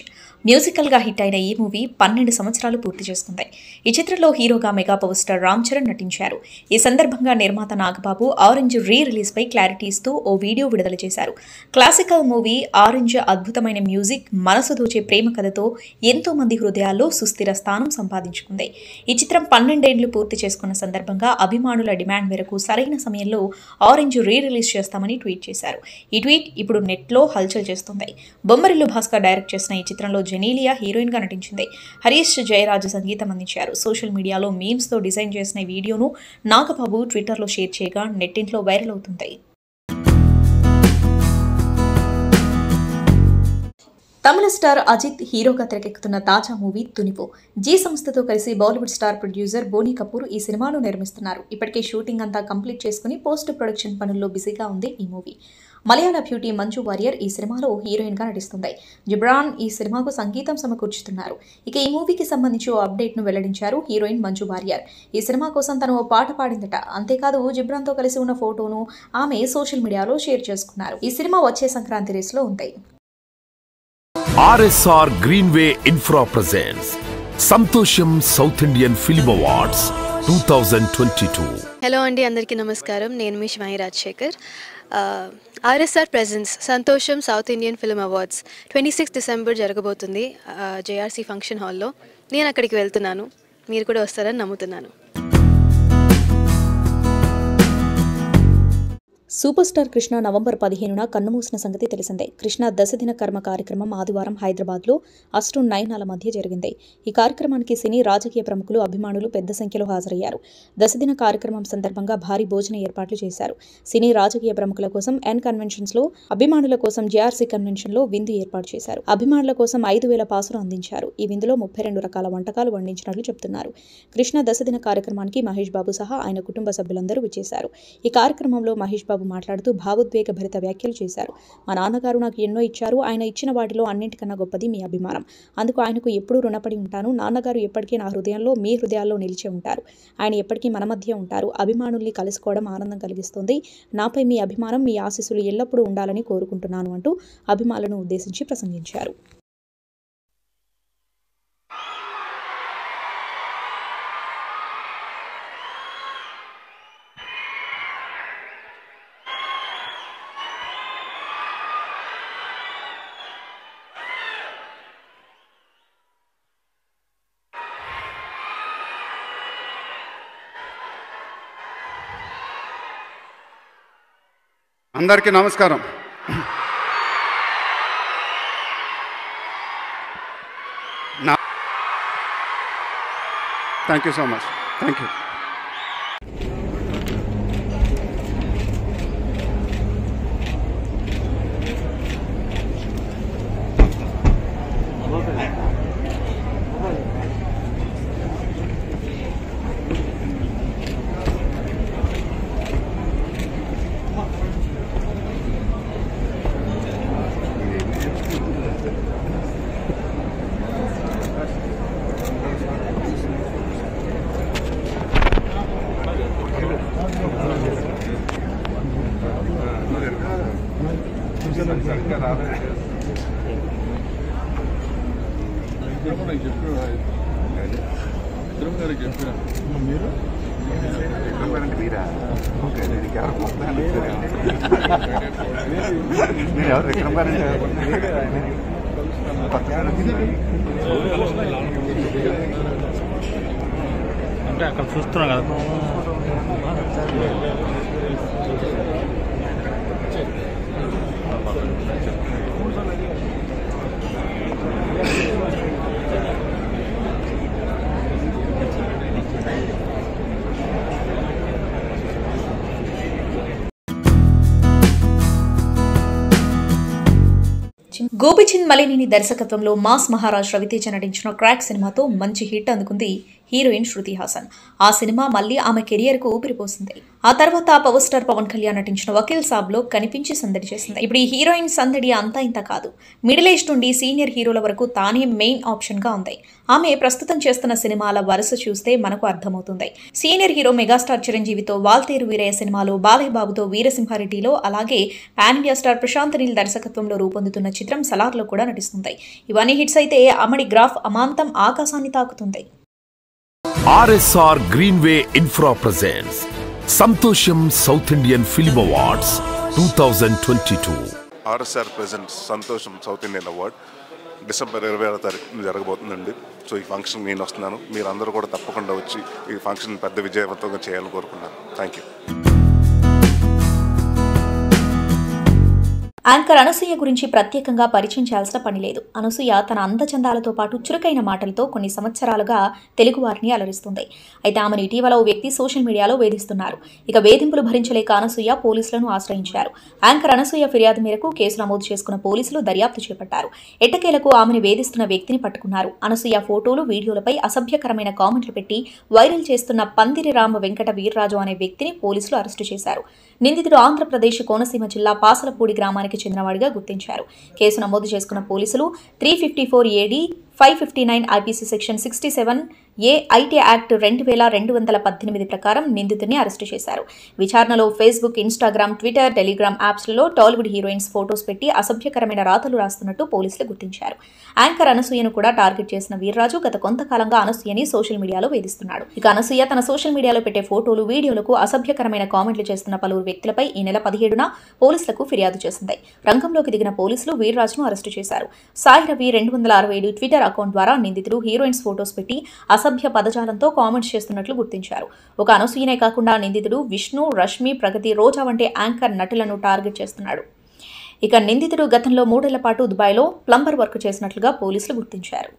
మ్యూజికల్గా హిట్ అయిన ఈ మూవీ 12 సంవత్సరాలు పూర్తి చేసుకుంది. ఈ చిత్రంలో హీరోగా mega power star Ram Charan నటించారు. ఈ సందర్భంగా నిర్మాత నాగబాబు ఆరెంజ్ రీరిలీజ్పై క్లారిటీ ఇస్తూ ఓ వీడియో విడుదల చేశారు. క్లాసికల్ మూవీ ఆరెంజ్ అద్భుతమైన మ్యూజిక్, మనసు దోచే ప్రేమ కథతో ఎంతో మంది హృదయాల్లో సుస్థిర స్థానం సంపాదించుకుంది. ఈ చిత్రం 12 ఏళ్లు పూర్తి చేసుకున్న సందర్భంగా అభిమానుల డిమాండ్ మేరకు సరైన సమయంలో ఆరెంజ్ రీరిలీజ్ చేస్తామని ట్వీట్ చేశారు. ఈ ట్వీట్ ఇప్పుడు నెట్లో హల్చల్ చేస్తుంది. బొమ్మరిల్లు భాస్కర్ డైరెక్ట్ చేసిన ఈ చిత్రంలో జెనీలియా హీరోయిన్గా నటించింది. హరీష్ జయరాజు సంగీతం అందించారు. సోషల్ మీడియాలో మీమ్స్తో డిజైన్ చేసిన వీడియోను నాగబాబు ట్విట్టర్లో షేర్ చేయగా నెట్టింట్లో వైరల్ అవుతుంది. తమిళ స్టార్ అజిత్ హీరోగా తెరకెక్కుతున్న తాజా మూవీ తునివు. జీ సంస్థతో కలిసి బాలీవుడ్ స్టార్ ప్రొడ్యూసర్ బోనీ కపూర్ ఈ సినిమాను నిర్మిస్తున్నారు. ఇప్పటికే షూటింగ్ అంతా కంప్లీట్ చేసుకుని పోస్ట్ ప్రొడక్షన్ పనుల్లో బిజీగా ఉంది ఈ మూవీ. మలయాళ బ్యూటీ మంజు వారియర్ ఈ సినిమాలో హీరోయిన్గా నటిస్తుంది. జిబ్రాన్ ఈ సినిమాకు సంగీతం సమకూర్చుతున్నారు. ఇక ఈ మూవీకి సంబంధించి ఓ అప్డేట్ను వెల్లడించారు హీరోయిన్ మంజు వారియర్. ఈ సినిమా కోసం తను ఓ పాట పాడిందట. అంతేకాదు జిబ్రాన్తో కలిసి ఉన్న ఫోటోను ఆమె సోషల్ మీడియాలో షేర్ చేసుకున్నారు. ఈ సినిమా వచ్చే సంక్రాంతి రేసులో ఉంది. RSR Greenway Infra presents Santosham South Indian film awards 2022. Hello అండి, అందరికీ నమస్కారం. నేను మీ శివాయి Rajasekhar. RSR presents Santosham South Indian film awards 26 December జరగబోతుంది జేఆర్సీ ఫంక్షన్ హాల్లో. నేను అక్కడికి వెళ్తున్నాను, మీరు కూడా వస్తారని నమ్ముతున్నాను. సూపర్ స్టార్ కృష్ణ నవంబర్ 15న కన్నుమూసిన సంగతి తెలిసిందే. కృష్ణ దశదిన కర్మ కార్యక్రమం ఆదివారం హైదరాబాద్లో అష్టు నయనాల మధ్య జరిగింది. ఈ కార్యక్రమానికి సినీ, రాజకీయ ప్రముఖులు, అభిమానులు పెద్ద సంఖ్యలో హాజరయ్యారు. దశదిన కార్యక్రమం సందర్భంగా భారీ భోజన ఏర్పాట్లు చేశారు. సినీ, రాజకీయ ప్రముఖుల కోసం ఎన్ కన్వెన్షన్స్లో, అభిమానుల కోసం జేఆర్సీ కన్వెన్షన్లో విందు ఏర్పాటు చేశారు. అభిమానుల కోసం 5,000 పాసులు అందించారు. ఈ విందులో 32 రకాల వంటకాలు వండించినట్లు చెబుతున్నారు. కృష్ణ దశదిన కార్యక్రమానికి మహేష్ బాబు సహా ఆయన కుటుంబ సభ్యులందరూ విచ్చేశారు. ఈ కార్యక్రమంలో మహేష్ బాబు మాట్లాడుతూ భావోద్వేగ భరిత వ్యాఖ్యలు చేశారు. మా నాన్నగారు నాకు ఎన్నో ఇచ్చారు. ఆయన ఇచ్చిన వాటిలో అన్నింటికన్నా గొప్పది మీ అభిమానం. అందుకు ఆయనకు ఎప్పుడూ రుణపడి ఉంటాను. నాన్నగారు ఎప్పటికీ నా హృదయంలో, మీ హృదయాల్లో నిలిచే ఉంటారు. ఆయన ఎప్పటికీ మన మధ్య ఉంటారు. అభిమానుల్ని కలుసుకోవడం ఆనందం కలిగిస్తుంది. నాపై మీ అభిమానం, మీ ఆశీస్సులు ఎల్లప్పుడూ ఉండాలని కోరుకుంటున్నాను అంటూ అభిమానులను ఉద్దేశించి ప్రసంగించారు. అందరికీ నమస్కారం. Thank you so much. Thank you. అంటే అక్కడ చూస్తున్నాం కదా. గోపిచంద్ మలినేని దర్శకత్వంలో మాస్ మహారాజ్ రవితేజ నటించిన క్రాక్ సినిమాతో మంచి హిట్ అందుకుంది హీరోయిన్ శృతి హాసన్. ఆ సినిమా మళ్లీ ఆమె కెరియర్కు ఊపిరిపోసింది. ఆ తర్వాత పవర్ స్టార్ పవన్ కళ్యాణ్ నటించిన వకీల్ సాబ్లో కనిపించి సందడి చేసింది. ఇప్పుడు ఈ హీరోయిన్ సందడి అంతా ఇంత కాదు. మిడిల్ ఏజ్ నుండి సీనియర్ హీరోల వరకు తానే మెయిన్ ఆప్షన్ గా ఉంది. ఆమె ప్రస్తుతం చేస్తున్న సినిమాల వరుస చూస్తే మనకు అర్థమవుతుంది. సీనియర్ హీరో మెగాస్టార్ చిరంజీవితో వాల్తేరు వీరయ్య సినిమాలో, బాలయ్య బాబుతో వీరసింహారెడ్డిలో, అలాగే pan India star Prashanth Neel దర్శకత్వంలో రూపొందుతున్న చిత్రం సలార్లో కూడా నటిస్తుంది. ఇవన్నీ హిట్స్ అయితే అమ్మడి గ్రాఫ్ అమాంతం ఆకాశాన్ని తాకుతుంది. RSR Greenway Infra presents Santosham South Indian Film Awards 2022. RSR presents Santosham South Indian Award December 26వ తారీఖున జరగబోతుందండి. సో ఈ ఫంక్షన్ నేను వస్తున్నాను. మీరు అందరూ కూడా తప్పకుండా వచ్చి ఈ ఫంక్షన్ పెద్ద విజయవంతంగా చేయాలని కోరుకున్నాను. Thank you. యాంకర్ అనసూయ గురించి ప్రత్యేకంగా పరిచయం చేయాల్సిన పని లేదు. అనసూయ తన అందచందాలతో పాటు చురుకైన మాటలతో కొన్ని సంవత్సరాలుగా తెలుగువారిని అలరిస్తుంది. అయితే ఆమెను ఇటీవల ఓ వ్యక్తి సోషల్ మీడియాలో వేధిస్తున్నారు. ఇక వేధింపులు భరించలేక అనసూయ పోలీసులను ఆశ్రయించారు. యాంకర్ అనసూయ ఫిర్యాదు మేరకు కేసు నమోదు చేసుకున్న పోలీసులు దర్యాప్తు చేపట్టారు. ఎట్టకేలకు ఆమెను వేధిస్తున్న వ్యక్తిని పట్టుకున్నారు. అనసూయ ఫోటోలు, వీడియోలపై అసభ్యకరమైన కామెంట్లు పెట్టి వైరల్ చేస్తున్న పందిరి రామ వెంకట వీర్రాజు అనే వ్యక్తిని పోలీసులు అరెస్టు చేశారు. నిందితుడు ఆంధ్రప్రదేశ్ కోనసీమ జిల్లా పాసలపూడి గ్రామానికి చెందినవాడిగా గుర్తించారు. కేసు నమోదు చేసుకున్న పోలీసులు 354 AD 559 IPC section 67 A IT act 2218 ప్రకారం నిందితుడిని అరెస్టు చేశారు. విచారణలో ఫేస్బుక్, ఇన్స్టాగ్రామ్, ట్విట్టర్, టెలిగ్రామ్ యాప్స్లలో టాలీవుడ్ హీరోయిన్స్ ఫోటోస్ పెట్టి అసభ్యకరమైన రాతలు రాస్తున్నట్టు పోలీసులు గుర్తించారు. యాంకర్ అనసూయను కూడా టార్గెట్ చేసిన వీర్రాజు గత కొంతకాలంగా అనసూయని సోషల్ మీడియాలో వేధిస్తున్నాడు. ఇక అనసూయ తన సోషల్ మీడియాలో పెట్టే ఫోటోలు, వీడియోలకు అసభ్యకరమైన కామెంట్లు చేస్తున్న పలువురు వ్యక్తులపై ఈ నెల 17న పోలీసులకు ఫిర్యాదు చేసింది. రంగంలోకి దిగిన పోలీసులు వీర్రాజును అరెస్టు చేశారు. సాయి రవి 267 ట్విట్టర్ అకౌంట్ ద్వారా నిందితుడు హీరోయిన్స్ ఫోటోస్ పెట్టి అసభ్య పదజాలంతో కామెంట్స్ చేస్తున్నట్లు గుర్తించారు. ఒక అనసూయనే కాకుండా నిందితుడు విష్ణు, రష్మి, ప్రగతి, రోజా వంటి యాంకర్ నటులను టార్గెట్ చేస్తున్నాడు. ఇక నిందితుడు గతంలో 3 ఏళ్ల పాటు దుబాయ్లో ప్లంబర్ వర్క్ చేసినట్లుగా పోలీసులు గుర్తించారు.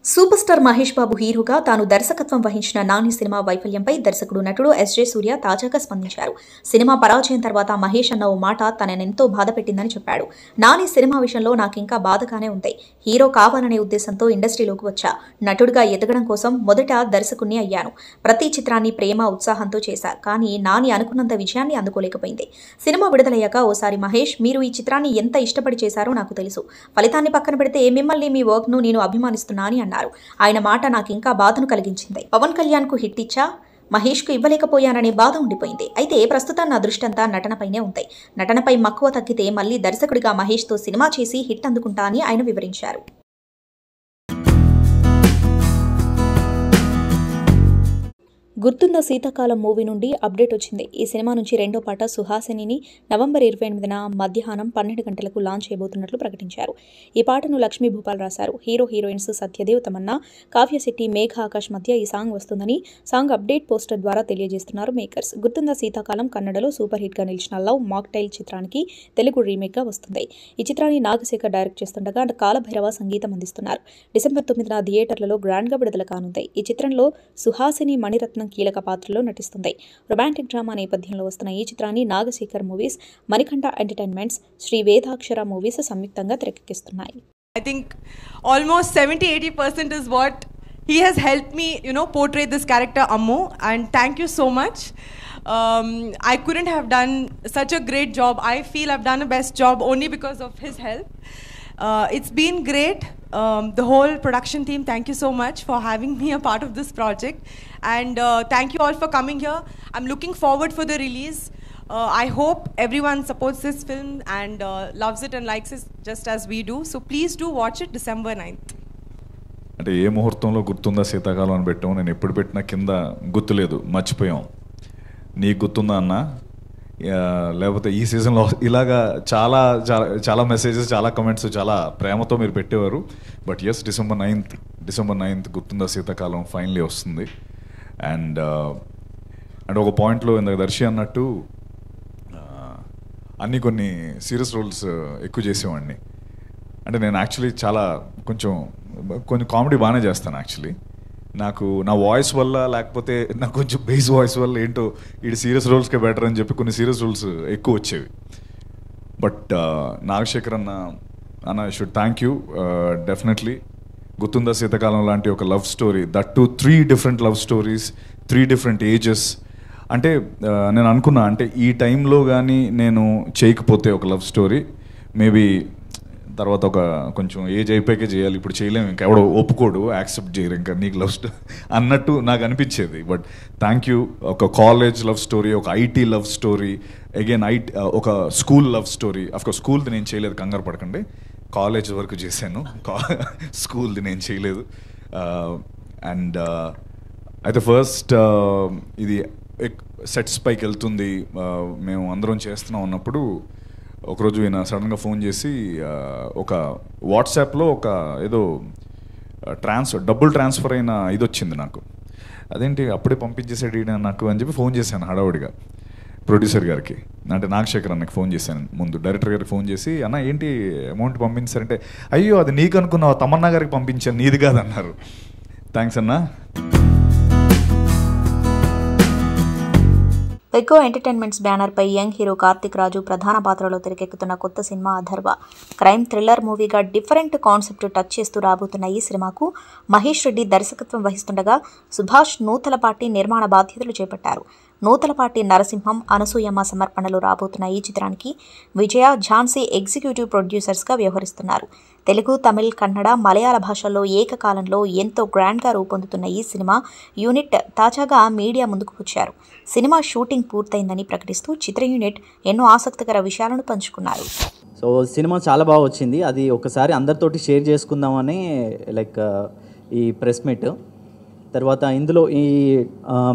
సూపర్ స్టార్ మహేష్ బాబు హీరోగా తాను దర్శకత్వం వహించిన నాని సినిమా వైఫల్యంపై దర్శకుడు, నటుడు ఎస్జే సూర్య తాజాగా స్పందించారు. సినిమా పరాజయం తర్వాత మహేష్ అన్న ఓ మాట తననెంతో బాధ పెట్టిందని చెప్పాడు. నాని సినిమా విషయంలో నాకింకా బాధగానే ఉంది. హీరో కావాలనే ఉద్దేశంతో ఇండస్ట్రీలోకి వచ్చా. నటుడిగా ఎదగడం కోసం మొదట దర్శకుణ్ణి అయ్యాను. ప్రతి చిత్రాన్ని ప్రేమ, ఉత్సాహంతో చేశా. కానీ నాని అనుకున్నంత విజయాన్ని అందుకోలేకపోయింది. సినిమా విడుదలయ్యాక ఓసారి మహేష్, మీరు ఈ చిత్రాన్ని ఎంత ఇష్టపడి చేశారో నాకు తెలుసు. ఫలితాన్ని పక్కన పెడితే మిమ్మల్ని, మీ వర్క్ను నేను అభిమానిస్తున్నా అని అన్నారు. ఆయన మాట నాకింకా బాధను కలిగించింది. పవన్ కళ్యాణ్ కు హిట్ ఇచ్చా, మహేష్ కు ఇవ్వలేకపోయాననే బాధ ఉండిపోయింది. అయితే ప్రస్తుతం నా దృష్టంతా నటనపైనే ఉంది. నటనపై మక్కువ తగ్గితే మళ్లీ దర్శకుడిగా మహేష్ తో సినిమా చేసి హిట్ అందుకుంటా అని ఆయన వివరించారు. గుర్తుందా శీతాకాలం మూవీ నుండి అప్డేట్ వచ్చింది. ఈ సినిమా నుంచి రెండో పాట సుహాసినిని నవంబర్ 28న మధ్యాహ్నం 12 గంటలకు లాంచ్ చేయబోతున్నట్లు ప్రకటించారు. ఈ పాటను లక్ష్మీ భూపాల్ రాశారు. హీరోయిన్స్ సత్యదేవ్, తమన్నా, కావ్యశెట్టి, మేఘ ఆకాష్ మధ్య ఈ సాంగ్ వస్తుందని సాంగ్ అప్డేట్ పోస్టర్ ద్వారా తెలియజేస్తున్నారు మేకర్స్. గుర్తుందా శీతాకాలం కన్నడలో సూపర్ హిట్ గా నిలిచిన లవ్ మాక్టైల్ చిత్రానికి తెలుగు రీమేక్ గా వస్తుంది. ఈ చిత్రాన్ని నాగశేఖర్ డైరెక్ట్ చేస్తుండగా కాలభైరవ సంగీతం అందిస్తున్నారు. డిసెంబర్ 9న థియేటర్లలో గ్రాండ్ గా విడుదల కానుంది. ఈ చిత్రంలో సుహాసిని మణిరత్నం కీలక పాత్రలో నటిస్తుంది. రొమాంటిక్ డ్రామా నేపథ్యంలో వస్తున్న ఈ చిత్రాన్ని Nagashekar movies, Manikanta entertainments, Sri Vedakshara movies సంయుక్తంగా తెరకెక్కిస్తున్నాయి. I think almost 70-80% is what he has helped me, portray this character Ammu, and thank you so much. I couldn't have done such a great job. I feel I've done a best job only because of his help. It's been great. The whole production team, thank you so much for having me a part of this project, and thank you all for coming here. I'm looking forward for the release. I hope everyone supports this film and loves it and likes it just as we do. So please do watch it December 9th. అంటే ఏ ముహూర్తంలో గుర్తుందా శీతాకాలం అని పెట్టాము. నేను ఎప్పుడు పెట్టినా కింద గుర్తులేదు, మర్చిపోయాం. నీకు గుర్తుందా అన్న? లేకపోతే ఈ సీజన్లో ఇలాగా చాలా చాలా చాలా మెసేజెస్, చాలా కమెంట్స్, చాలా ప్రేమతో మీరు పెట్టేవారు. బట్ ఎస్, డిసెంబర్ 9th గుర్తుందా శీతాకాలం ఫైనలీ వస్తుంది. అండ్ ఒక పాయింట్లో ఇందాక దర్శి అన్నట్టు అన్నీ కొన్ని సీరియస్ రోల్స్ ఎక్కువ చేసేవాడిని. అంటే నేను యాక్చువల్లీ కొంచెం కామెడీ బాగానే చేస్తాను. యాక్చువల్లీ నాకు నా వాయిస్ వల్ల, లేకపోతే నాకు కొంచెం బేస్ వాయిస్ వల్ల ఏంటో ఇది సీరియస్ రోల్స్కే బెటర్ అని చెప్పి కొన్ని సీరియస్ రోల్స్ ఎక్కువ వచ్చేవి. బట్ నాగశేఖర్ అన్న షుడ్ థ్యాంక్ యూ. డెఫినెట్లీ గుర్తుందా శీతాకాలం లాంటి ఒక love story, that to 3 different love stories, 3 different ages. అంటే నేను అనుకున్నా, అంటే ఈ టైంలో కానీ నేను చేయకపోతే ఒక లవ్ స్టోరీ మేబీ తర్వాత ఒక కొంచెం ఏజ్ అయిపోయాకే చేయాలి, ఇప్పుడు చేయలేము, ఇంకా ఎవడో ఒప్పుకోడు, యాక్సెప్ట్ చేయరు ఇంకా నీకు లవ్ స్టోరీ అన్నట్టు నాకు అనిపించేది. But thank you. ఒక కాలేజ్ లవ్ స్టోరీ, ఒక ఐటీ లవ్ స్టోరీ, అగైన్ ఒక స్కూల్ లవ్ స్టోరీ. అఫ్కోర్స్ స్కూల్ది నేను చేయలేదు, కంగారు పడకండి, కాలేజ్ వరకు చేశాను, స్కూల్ది నేను చేయలేదు. అండ్ అయితే ఫస్ట్ ఇది సెట్స్ పైకి వెళ్తుంది, మేము అందరం చేస్తున్నాం అన్నప్పుడు ఒకరోజు ఈయన సడన్గా ఫోన్ చేసి ఒక వాట్సాప్లో ఒక ఏదో డబ్బులు ట్రాన్స్ఫర్ అయిన ఇది వచ్చింది నాకు. అదేంటి అప్పుడే పంపించేసాడు ఈయన నాకు అని చెప్పి ఫోన్ చేశాను హడావుడిగా ప్రొడ్యూసర్ గారికి. అంటే నాగశేఖర్ అన్నకి ఫోన్ చేశాను ముందు, డైరెక్టర్ గారికి ఫోన్ చేసి, అన్న ఏంటి అమౌంట్ పంపించారంటే, అయ్యో అది నీకు అనుకున్నావు, తమన్నా గారికి పంపించాను, నీది కాదన్నారు. థ్యాంక్స్ అన్నా. ఎకో ఎంటర్టైన్మెంట్స్ బ్యానర్పై యంగ్ హీరో కార్తిక్ రాజు ప్రధాన పాత్రలో తెరకెక్కుతున్న కొత్త సినిమా అథర్వ క్రైమ్ థ్రిల్లర్ మూవీగా డిఫరెంట్ కాన్సెప్ట్ టచ్ చేస్తూ రాబోతున్న ఈ సినిమాకు మహేష్ రెడ్డి దర్శకత్వం వహిస్తుండగా సుభాష్ నూతలపాటి నిర్మాణ బాధ్యతలు చేపట్టారు. నూతలపాటి నరసింహం, అనసూయమ్మ సమర్పణలో రాబోతున్న ఈ చిత్రానికి విజయ, ఝాన్సీ ఎగ్జిక్యూటివ్ ప్రొడ్యూసర్స్గా వ్యవహరిస్తున్నారు. తెలుగు, తమిళ్, కన్నడ, మలయాళ భాషల్లో ఏకకాలంలో ఎంతో గ్రాండ్గా రూపొందుతున్న ఈ సినిమా యూనిట్ తాజాగా మీడియా ముందుకు వచ్చారు. సినిమా షూటింగ్ పూర్తయిందని ప్రకటిస్తూ చిత్ర యూనిట్ ఎన్నో ఆసక్తికర విషయాలను పంచుకున్నారు. సో సినిమా చాలా బాగా వచ్చింది, అది ఒకసారి అందరితోటి షేర్ చేసుకుందామని ఈ ప్రెస్ మీట్. తర్వాత ఇందులో ఈ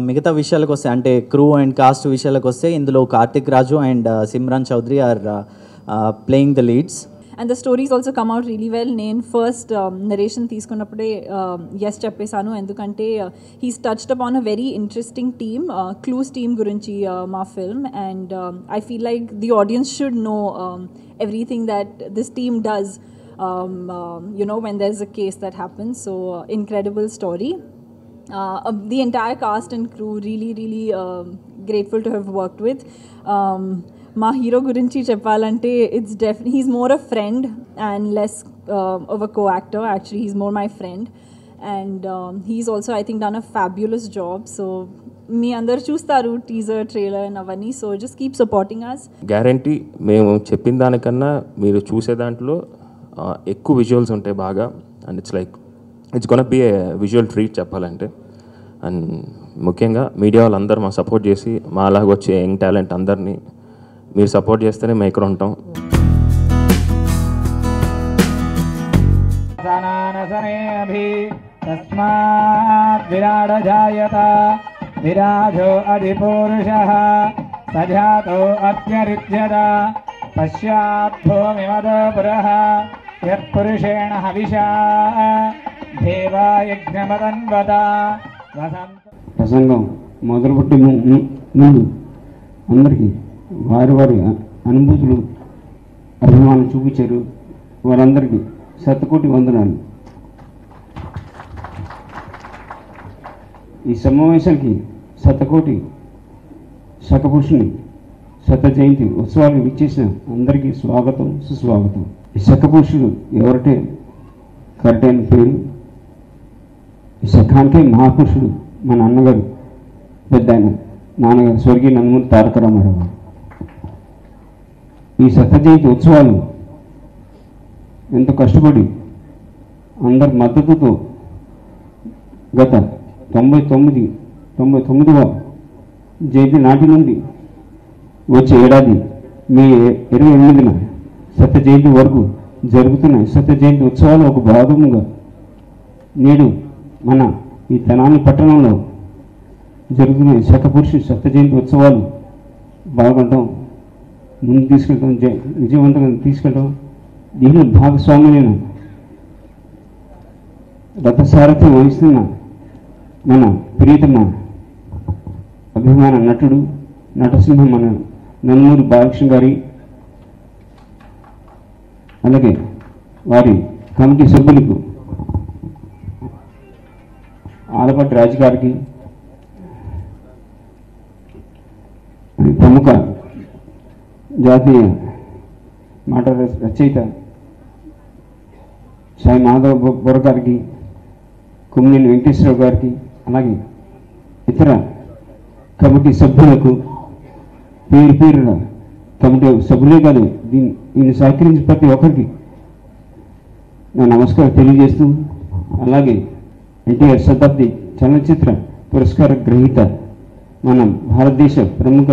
మిగతా విషయాలకు వస్తే, అంటే క్రూ అండ్ కాస్ట్ విషయాలకు వస్తే, ఇందులో Karthik Raju and Simran Chaudhary are playing the leads. And the stories also come out really well. నేను ఫస్ట్ నరేషన్ తీసుకున్నప్పుడే ఎస్ చెప్పేశాను, ఎందుకంటే he's touched upon a very interesting team, clues team గురించి మా film. And I feel like the audience should know everything that this team does, when there's a case that happens. So incredible story. The entire cast and crew really grateful to have worked with. మా hero గురించి చెప్పాలంటే he's more a friend and less of a co-actor. Actually, he's more my friend, and he's also, I think, done a fabulous job. So మీ అందరు చూస్తారు teaser, trailer and అవన్నీ. So just keep supporting us. Guarantee మేము చెప్పిన దానికన్నా మీరు చూసే దాంట్లో ఎక్కువ విజువల్స్ ఉంటాయి బాగా. And it's gonna B A visual treat చెప్పాలంటే. అండ్ ముఖ్యంగా మీడియా వాళ్ళందరూ మాకు సపోర్ట్ చేసి, మా అలాగ వచ్చే యంగ్ టాలెంట్ అందరినీ మీరు సపోర్ట్ చేస్తేనే మేము ఇక్కడ ఉంటాం. तस्मात् विराट जायत विराजो अधिपूरुषः सजातो अत्यरिच्यता पश्चाद्भूमिमदो पुरः यत्पुरुषेण हविषा देवायज्ञमतन्वता ప్రసంగం మొదలుపెట్టి ముందు అందరికీ వారి వారి అనుభూతులు అభిమానం చూపించారు. వారందరికీ శతకోటి వందనాలు. ఈ సమావేశానికి శతకోటి శకపురుషుని శత జయంతి ఉత్సవాలకు విచ్చేసిన అందరికీ స్వాగతం, సుస్వాగతం. ఈ శకపురుషుడు ఎవరంటే కరెక్ట్ అయిన పేరు ఈ శకానికే మహాపురుషుడు మా నాన్నగారు, పెద్ద ఆయన నాన్నగారు స్వర్గీయ నందమూరి తారక రామారావు. ఈ శత జయంతి ఉత్సవాలు ఎంతో కష్టపడి అందరి మద్దతుతో గత 99వ జయంతి నాటి నుండి వచ్చే ఏడాది మే 28న శత జయంతి వరకు జరుగుతున్న శత జయంతి ఉత్సవాలు ఒక భాగముగా నేడు మన ఈ తెనాలి పట్టణంలో జరుగుతున్న శకపురుషు శత జయంతి ఉత్సవాలు పాల్గొనడం, ముందు తీసుకెళ్ళడం, విజయవంతంగా తీసుకెళ్ళడం, దీనిలో భాగస్వామ్యమైన రథసారథ్యం వహిస్తున్న మన ప్రియతమ అభిమాన నటుడు నటసింహం మన నందమూరి బాలకృష్ణ గారి, అలాగే వారి కమిటీ సభ్యులకు ఆలపాటి రాజు గారికి, ప్రముఖ జాతీయ మాట రచయిత సాయి మాధవ్ బొర గారికి, కుమ్మినేని వెంకటేశ్వరరావు గారికి, అలాగే ఇతర కమిటీ సభ్యులకు పేరు పేరున కమిటీ సభ్యులే కాదు దీన్ని సహకరించి ప్రతి ఒక్కరికి నా నమస్కారం తెలియజేస్తూ, అలాగే ఎన్టీఆర్ శతాబ్ది చలనచిత్ర పురస్కార గ్రహీత మన భారతదేశ ప్రముఖ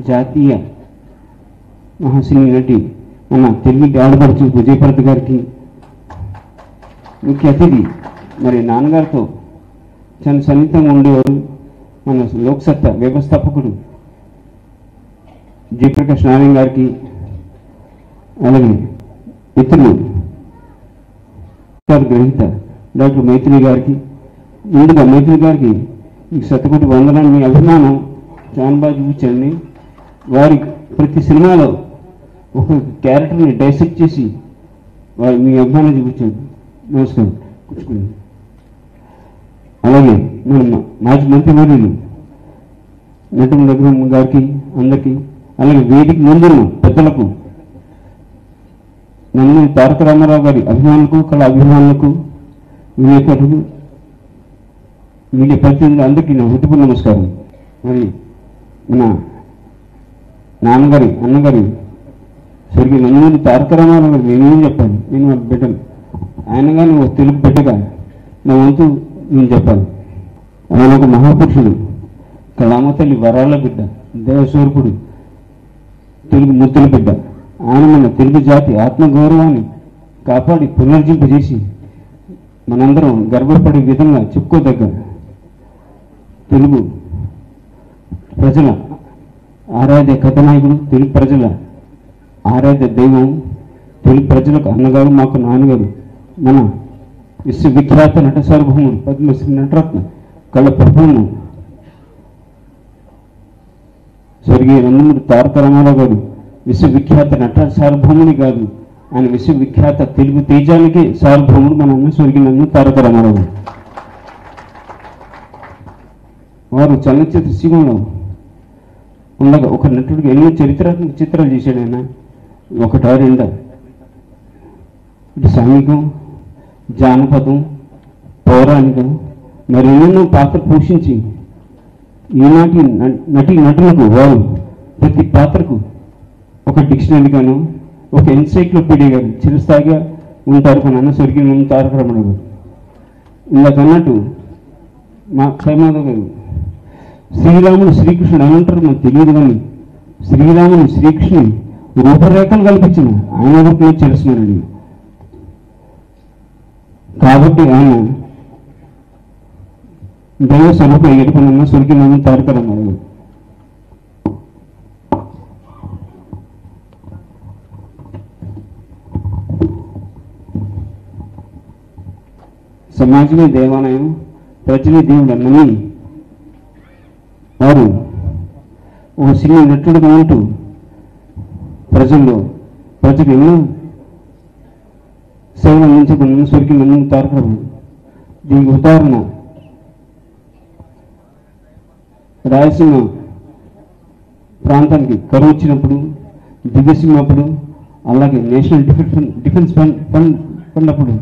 జాతీయ మహాసినీ నటి మన తెలుగు ఆడపడుచు విజయభారతి గారికి, ముఖ్య అతిథి మరి నాన్నగారితో చాలా సన్నిహితంగా ఉండేవారు మన లోక్సత్తా వ్యవస్థాపకుడు జయప్రకాష్ నారాయణ గారికి, అలాగే ఇతరులు గ్రహీత డాక్టర్ మైత్రి గారికి, ముందుగా మైత్రి గారికి శతకోటి వందనాలు. మీ అభిమానం చాలా బాగా చూపించండి. వారి ప్రతి సినిమాలో ఒక క్యారెక్టర్ని డైసెక్ట్ చేసి వారి మీ అభిమానం చూపించండి. నమస్కారం. అలాగే మన మాజీ మంత్రివర్యులు నటుల దగ్గర గారికి అందరికీ, అలాగే వేదిక ముందున్న పెద్దలకు, నందమూరి తారక రామారావు గారి అభిమానులకు, కళ అభిమానులకు, విలేకరులకు, మీడియా ప్రతినిధులు అందరికీ నా హృదయపూర్వక నమస్కారం. మరి మన నాన్నగారి అన్నగారి స్వర్గీయ నందమూరి తారక రామారావు గారు నేనేం చెప్పాలి, నేను వాళ్ళ బిడ్డను, ఆయన కానీ ఒక తెలుగు బిడ్డగా నా వంతు నేను చెప్పాలి. ఆయన ఒక మహాపురుషుడు, కళామతల్లి వరాల బిడ్డ, దేవస్వరూపుడు, తెలుగు ముద్దుల బిడ్డ. ఆయన మన తెలుగు జాతి ఆత్మగౌరవాన్ని కాపాడి పునర్జింపజేసి మనందరం గర్వపడే విధంగా చెప్పుకోదగ్గ తెలుగు ప్రజల ఆరాధ్య కథనాయకుడు, తెలుగు ప్రజల ఆరాధ్య దైవం, తెలుగు ప్రజలకు అన్నగారు, మాకు నాన్నగారు, మన విశ్వవిఖ్యాత నట సార్వభౌముడు పద్మశ్రీ నటరత్న కళ ప్రపూర్ణం స్వర్గీయ నందమూరి తారక రామారావు గారు విశ్వవిఖ్యాత నట సార్వభౌముని కాదు, ఆయన విశ్వవిఖ్యాత తెలుగు తేజానికే సార్వభౌముడు మన అన్న స్వర్గీయ నందమూరి తారక రామారావు గారు. వారు చలనచిత్ర సీమలో ఉండగా ఒక నటుడికి ఎన్నో చరిత్రాత్మక చిత్రాలు చేశాడు. ఆయన ఒకటా రెండా, ఇటు సాంఘికం, జానపదం, పౌరాణికం, మరి ఎన్నెన్నో పాత్ర పోషించి ఈనాటి నటులకు వారు ప్రతి పాత్రకు ఒక డిక్షనరీ గాను, ఒక ఎన్సైక్లోపీడియా గారు చిరస్థాయిగా ఉంటారు మన అన్న స్వర్గీయ తారక రామారావు గారు. ఇందాక అన్నట్టు మా సాయిమాధవ్ గారు శ్రీరాముడు శ్రీకృష్ణుడు అనంటారు మనకు తెలియదు, కానీ శ్రీరాముడు శ్రీకృష్ణుని రూపరేఖలు కల్పించిన ఆయన వరకు తెలుస్తున్నారండి. కాబట్టి ఆయన దైవ స్వరూప ఎడుపనన్న స్వర్గీయ తారక రామారావు. సమాజమే దేవాలయం, ప్రజలే దేవుడు అన్నని వారు ఒక సినిమా నటుడుగా ఉంటూ ప్రజలకు ఎన్నో సేవలు అందించబడిన స్వర్గీయ తారక రామారావు. దీనికి ఉదాహరణ రాయలసీమ ప్రాంతానికి కరువు వచ్చినప్పుడు, దిగసీమప్పుడు, అలాగే నేషనల్ డిఫెన్స్ ఫండ్ అప్పుడు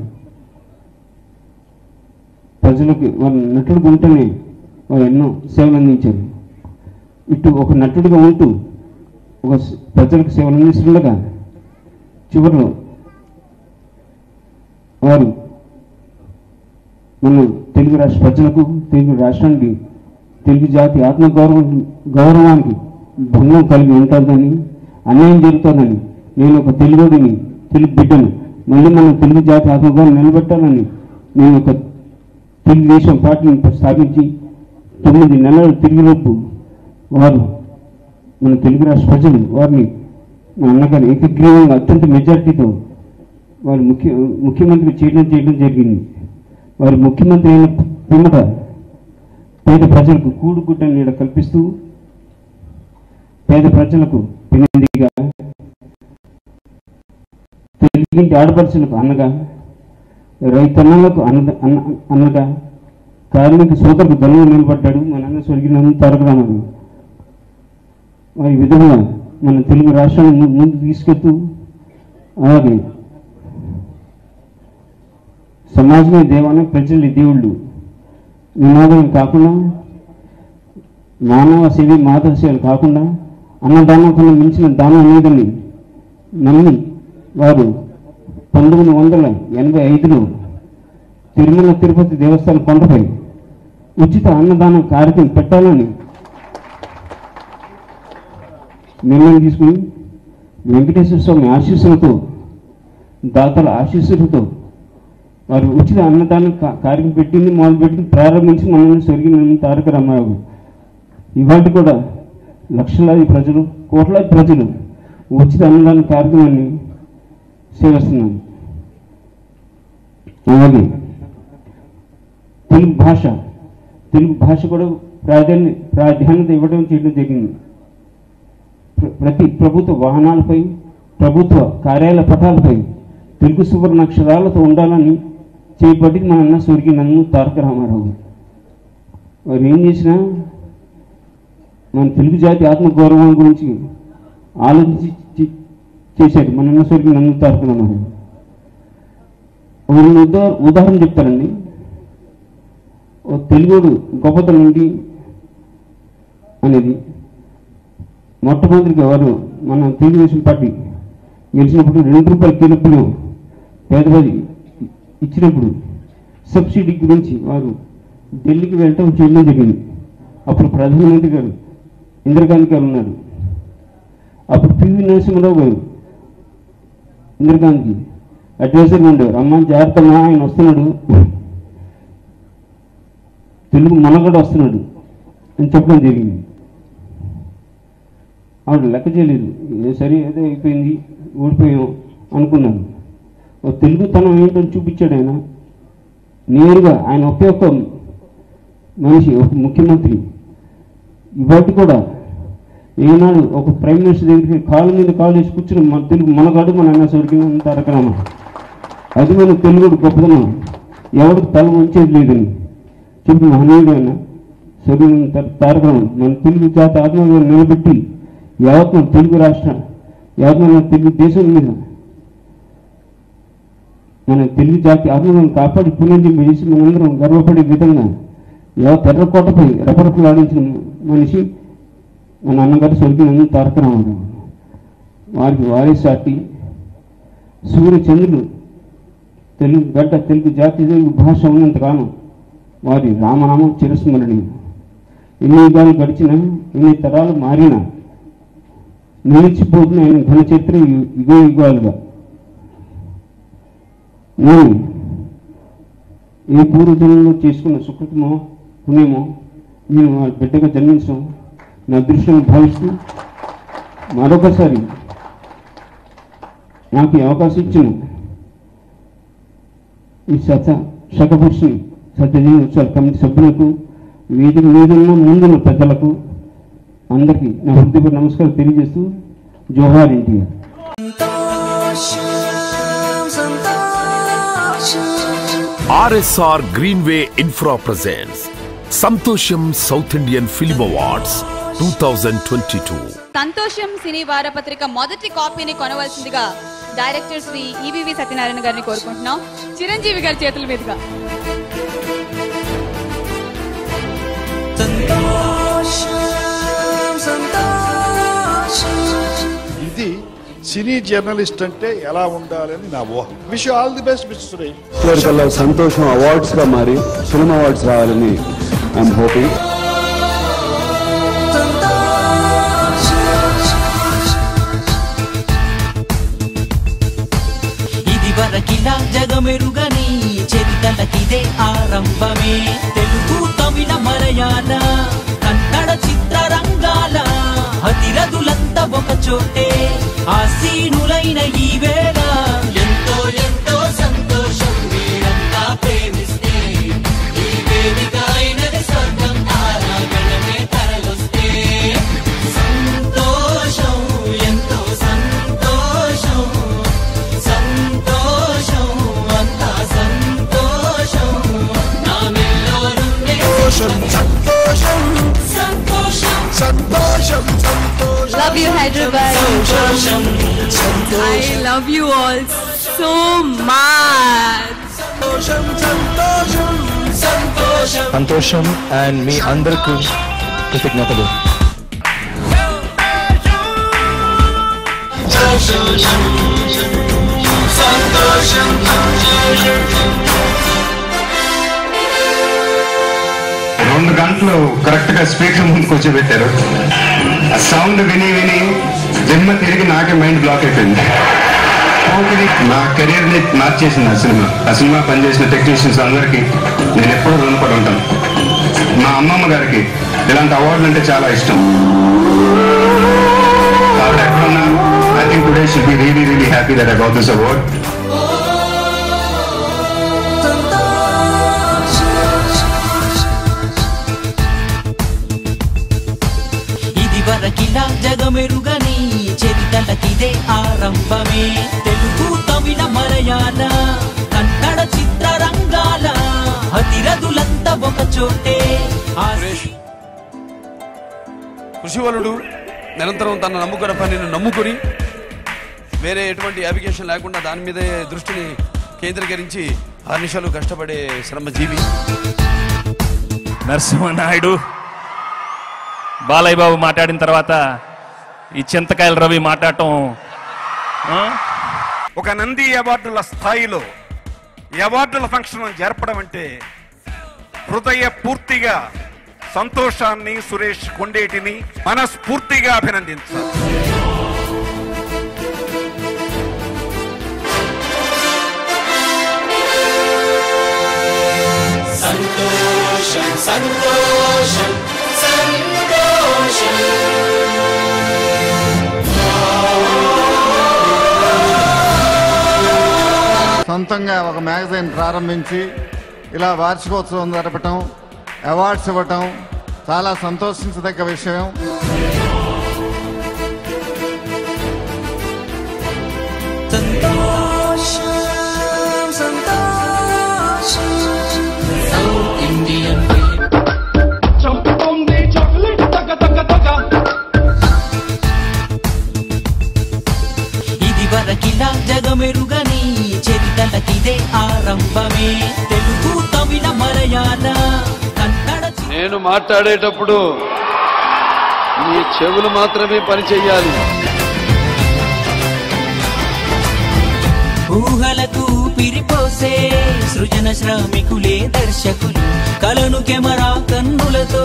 ప్రజలకు వారు నటుడుగా ఉంటూనే వారు ఎన్నో సేవలు అందించారు. ఇటు ఒక నటుడుగా ఉంటూ ఒక ప్రజలకు సేవలు అందిస్తుండగా చివరిలో వారు మన తెలుగు రాష్ట్ర ప్రజలకు, తెలుగు రాష్ట్రానికి, తెలుగు జాతి గౌరవానికి భంగం కలిగి ఉంటుందని, అన్యాయం జరుగుతుందని, నేను ఒక తెలుగుడిని, తెలుగు బిడ్డను, మళ్ళీ మన తెలుగు జాతి ఆత్మగౌరవం నిలబెట్టాలని నేను ఒక తెలుగుదేశం పార్టీని స్థాపించి 9 నెలలు తిరిగిలోపు వారు మన తెలుగు రాష్ట్ర ప్రజలు వారిని మా అన్నగారు ఏకగ్రీవంగా అత్యంత మెజార్టీతో వారు ముఖ్యమంత్రి చేయడం జరిగింది. వారి ముఖ్యమంత్రి అయిన పిమ్మట పేద ప్రజలకు కూడుగుడ్డ నీడ కల్పిస్తూ, పేద ప్రజలకు పెనిందిగా, తెలుగింటి ఆడపడుచులకు అన్నగా, రైతన్నలకు అన్నగా, కార్మిక సోదరులకు ధనంగా నిలబడ్డాడు మన అన్న స్వర్గీయ తారక రామారావు. వారి విధంగా మన తెలుగు రాష్ట్రాన్ని ముందు తీసుకెళ్తూ, అలాగే సమాజమే దేవాలయం, ప్రజలు దేవుళ్ళు నినాదం కాకుండా, మానవ సేవ మాధవ సేవలు కాకుండా అన్నదానం కన్నా మించిన దానం లేదని నమ్మి వారు 1985లో తిరుమల తిరుపతి దేవస్థానం కొండపై ఉచిత అన్నదానం కార్యక్రమం పెట్టాలని నిర్ణయం తీసుకుని వెంకటేశ్వర స్వామి ఆశీస్సులతో, దాతల ఆశీస్సులతో వారు ఉచిత అన్నదానం కార్యక్రమం పెట్టింది, మొదలుపెట్టింది, ప్రారంభించి మన స్వర్గీయ తారక రామారావు. ఇవాటి కూడా లక్షలాది ప్రజలు, కోట్లాది ప్రజలు ఉచిత అన్నదాన కార్యక్రమాన్ని సేవిస్తున్నాను. అలాగే తెలుగు భాష కూడా ప్రాధాన్యత ఇవ్వడం చేయడం జరిగింది. ప్రతి ప్రభుత్వ వాహనాలపై, ప్రభుత్వ కార్యాలయ పటాలపై తెలుగు సువర్ణాక్షరాలతో ఉండాలని చేపట్టింది మన అన్న స్వర్గీయ తారక రామారావు. వారు ఏం చేసినా మన తెలుగు జాతి ఆత్మగౌరవం గురించి ఆలోచించి చేశాడు మన అన్న స్వర్గీయ తారక రామారావు. ఉదాహరణ చెప్తారండి. ఓ తెలుగుడు గొప్పతనం ఏంటి అనేది మొట్టమొదటిగా వారు మన తెలుగుదేశం పార్టీ గెలిచినప్పుడు 2 రూపాయల కిలోపులు పేదవారి ఇచ్చినప్పుడు సబ్సిడీ గురించి వారు ఢిల్లీకి వెళ్ళటం చేయడం జరిగింది. అప్పుడు ప్రధానమంత్రి గారు ఇందిరాగాంధీ గారు ఉన్నారు. అప్పుడు పివి నరసింహరావు గారు ఇందిరాగాంధీ అడ్వైజర్గా ఉండేవారు. అమ్మ జాగ్రత్తగా ఆయన వస్తున్నాడు, తెలుగు మనగడ వస్తున్నాడు అని చెప్పడం జరిగింది. ఆవిడ లెక్క చేయలేదు, సరే ఏదో అయిపోయింది, ఓడిపోయాం అనుకున్నాను. తెలుగుతనం ఏంటో చూపించాడు ఆయన. నేరుగా ఆయన ఒకే ఒక్క మనిషి, ఒక ముఖ్యమంత్రి ఇవాటి కూడా ఏనాడు ఒక ప్రైమ్ మినిస్టర్ దగ్గరికి కాళ్ళ మీద కాళ్ళు వేసి కూర్చుని మన తెలుగు మనగాడు మన అన్న స్వర్గీయ తారక రామారావు. అది మన తెలుగుడు గొప్పదనం, ఎవరికి తల ఉంచేది లేదని చెప్పి మహనీయుడు అయిన స్వర్గీయ తారక రామారావు మన తెలుగు జాతి ఆత్మగౌరవం నిలబెట్టి యావత్ మన తెలుగు రాష్ట్ర, యావత్ మన తెలుగు దేశం మీద మన తెలుగు జాతి ఆత్మగౌరవం కాపాడి పునర్జన్మ చేసి మనందరం గర్వపడే విధంగా యావత్ ఎర్రకోటపై రెపరెపలాడించిన మనిషి మన అన్నగారు స్వర్గీయ తారక రామారావు. వారికి వారే సాటి సూర్య చంద్రులు తెలుగు గడ్డ, తెలుగు జాతి, తెలుగు భాష ఉన్నంతకాలం వారి రామనామం చిరస్మరణీయం. ఎన్ని యుగాలు గడిచినా, ఎన్ని తరాలు మారినా నిలిచిపోతున్న ఆయన ఘన చరిత్ర యుగ యుగాలుగా. నేను ఏ పూర్వజన్మలో చేసుకున్న సుకృతమో పుణ్యమో నేను ఆ బిడ్డగా జన్మించడం నా అదృష్టం భావిస్తూ మరొకసారి నాకు ఈ అవకాశం ఇచ్చిన ఈ శతపురుషుని సత్యజీవన ఉత్సవాల కమిటీ సభ్యులకు వేదిక మీదున్న ముందున్న పెద్దలకు అందరికీ నా హృదయపూర్వక నమస్కారం తెలియజేస్తూ జోహార్ NTR. RSR Greenway Infra presents Santosham South Indian Film Awards 2022. సంతోషం సినీ వారపత్రిక మొదటి కాపీని కొనవలసిందిగా డైరెక్టర్ శ్రీ ఈవీవి సత్యనారాయణ గారిని కోరుకుంటున్నాం. చిరంజీవి గారి చేతుల మీదుగా. ఇది సినీ జర్నలిస్ట్ అంటే ఎలా ఉండాలని నా ఊహ. Wish all the best mister Suresh. కల్లా సంతోషం అవార్డ్స్ గా మారి ఫిల్మ్ అవార్డ్స్ రావాలని ఐఎమ్ హోపింగ్. ఇది వరకిలా జగమెరుగని చరితలకిదే ఆరంభమే. తెలుగు తమిళ మలయాళ కన్నడ చిత్రరంగాల అతిరథులంతా ఒక చోటే ఆసీనులైన ఈ వేళ ఎంతో ఎంతో సంతోషం. వీరంతా ప్రేమిస్తే ఈ వేదిక అయినది స్వర్గం. తారాగణమే తరలొస్తే సంతోషం, ఎంతో సంతోషం, సంతోషం, అంతా సంతోషం. నా మెల్లోనుండే సంతోషం, సంతోషం, సంతోషం, సంతోషం. Love you, Hyderabad. I love you all so much. సంతోషం అండ్ మీ అందరికీ కృతజ్ఞతలు. రెండు గంటలు కరెక్ట్ గా స్పీకర్ ముందుకు వచ్చి పెట్టారు. ఆ సౌండ్ విని విని జన్మ తిరిగి నాకే మైండ్ బ్లాక్ అయిపోయింది. నా కెరీర్ ని మార్చేసింది ఆ సినిమా పనిచేసిన టెక్నీషియన్స్ అందరికీ నేను ఎప్పుడూ రుణపడి ఉంటాను. మా అమ్మమ్మ గారికి ఇలాంటి అవార్డులు అంటే చాలా ఇష్టం. ఆవిడ ఎక్కడున్నా I think today should be really really happy that I got this award. వరకిలా జగమెరుగని చరితలకిదే ఆరంభమే. తెలుగు తమిళ మలయాళ కన్నడ చిత్రరంగాల అతిరథులంతా ఒక చోటే. కృషివలుడు నిరంతరం తన నమ్ముకున్న పనిని నమ్ముకుని వేరే ఎటువంటి అప్లికేషన్ లేకుండా దాని మీదే దృష్టిని కేంద్రీకరించి 6 నిమిషాలు కష్టపడే శ్రమజీవి. నరసింహనాయుడు బాలయ్య బాబు మాట్లాడిన తర్వాత ఈ చింతకాయల రవి మాట్లాడటం ఒక నంది అవార్డుల స్థాయిలో ఈ అవార్డుల ఫంక్షన్ జరపడం అంటే హృదయ పూర్తిగా సంతోషాన్ని సురేష్ కొండేటిని మనస్ఫూర్తిగా అభినందించాలి. సంతోషం, సంతోషం, సంతోషం. సొంతంగా ఒక మ్యాగజైన్ ప్రారంభించి ఇలా వార్షికోత్సవం జరపటం, అవార్డ్స్ ఇవ్వటం చాలా సంతోషించదగ్గ విషయం. ఇది వరకిలా జగమెరుగని చరితలకిదే ఆరంభమే. తెలుగు తమిళ మలయాళ కన్నడ. నేను మాట్లాడేటప్పుడు మీ చెవులు మాత్రమే పని చెయ్యాలి. ఊహలకు పిరిపోసే సృజన శ్రామికులే దర్శకులు. కలను కెమెరా కన్నులతో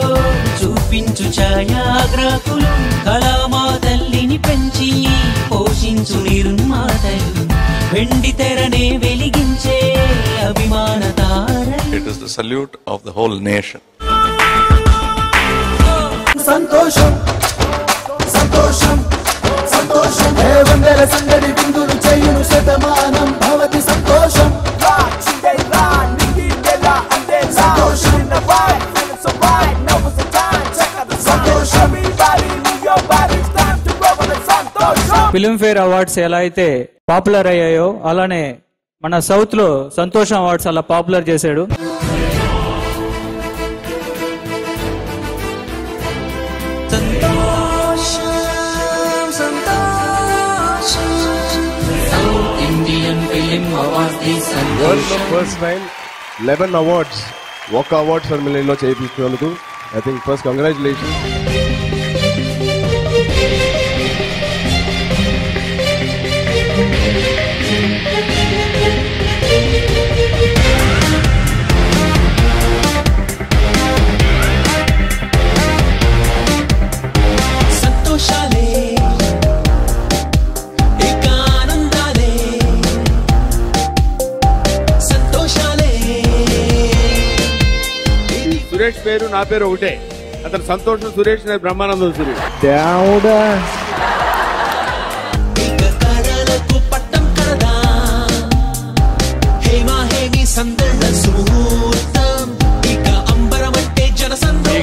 చూపించు ఛాయాగ్రాహకులు. కళామా తల్లిని పెంచి పోషించు నిర్మాతలు. వెండి తెరనే వెలిగించే అభిమాన తారలు. It is the salute of the whole nation. సంతోషం సంతోషం సంతోషం హే వందల సంగడి విందులు చేయును శతమానం భవతి సంతోషం ఫిల్మ్ఫేర్ అవార్డ్స్ ఎలా అయితే పాపులర్ అయ్యాయో అలానే మన సౌత్ లో సంతోషం అవార్డ్స్ అలా పాపులర్ చేశాడు. వరల్డ్ లో ఫస్ట్ టైం 11 అవార్డ్స్ ఒక అవార్డ్ సెరమనీలో చేయించినందుకు I think first congratulation. Suresh పేరు నా పేరు ఒకటే, అతను సంతోషం సురేష్, నేను బ్రహ్మానందం సురేష్. దేవుడా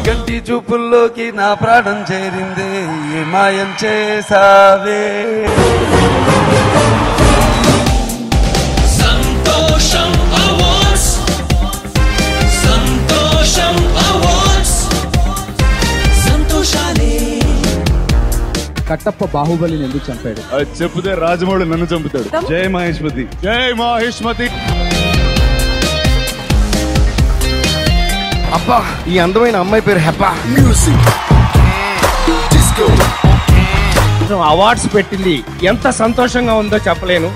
గంటి చూపుల్లోకి నా ప్రాణం చేరిందే, ఏ మాయం చేసావే. సంతోషం అవార్డ్స్ సంతోషం అవార్డ్స్ సంతోషాలే. కట్టప్ప బాహుబలిని ఎందుకు చంపాడు? అది చెప్తే రాజమౌళి నన్ను చంపుతాడు. జై మహేష్మతి, జై మహేష్మతి. అబ్బా, ఈ అందమైన అమ్మాయి పేరు హెబ్బా. అవార్డ్స్ పెట్టింది ఎంత సంతోషంగా ఉందో చెప్పలేను.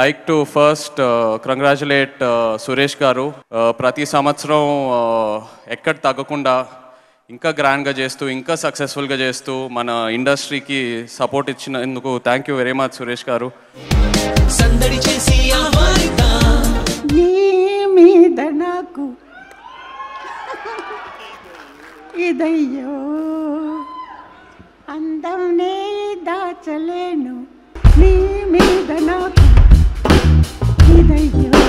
Like to first congratulate Suresh గారు. ప్రతి సంవత్సరం ఎక్కడ తగ్గకుండా ఇంకా గ్రాండ్గా చేస్తూ ఇంకా సక్సెస్ఫుల్గా చేస్తూ మన ఇండస్ట్రీకి సపోర్ట్ ఇచ్చినందుకు thank you very much Suresh గారు. నీ మీద నాకు ఇదయ్యో అందం నే దాచలేను, నీ మీద నాకు ఇదయ్యో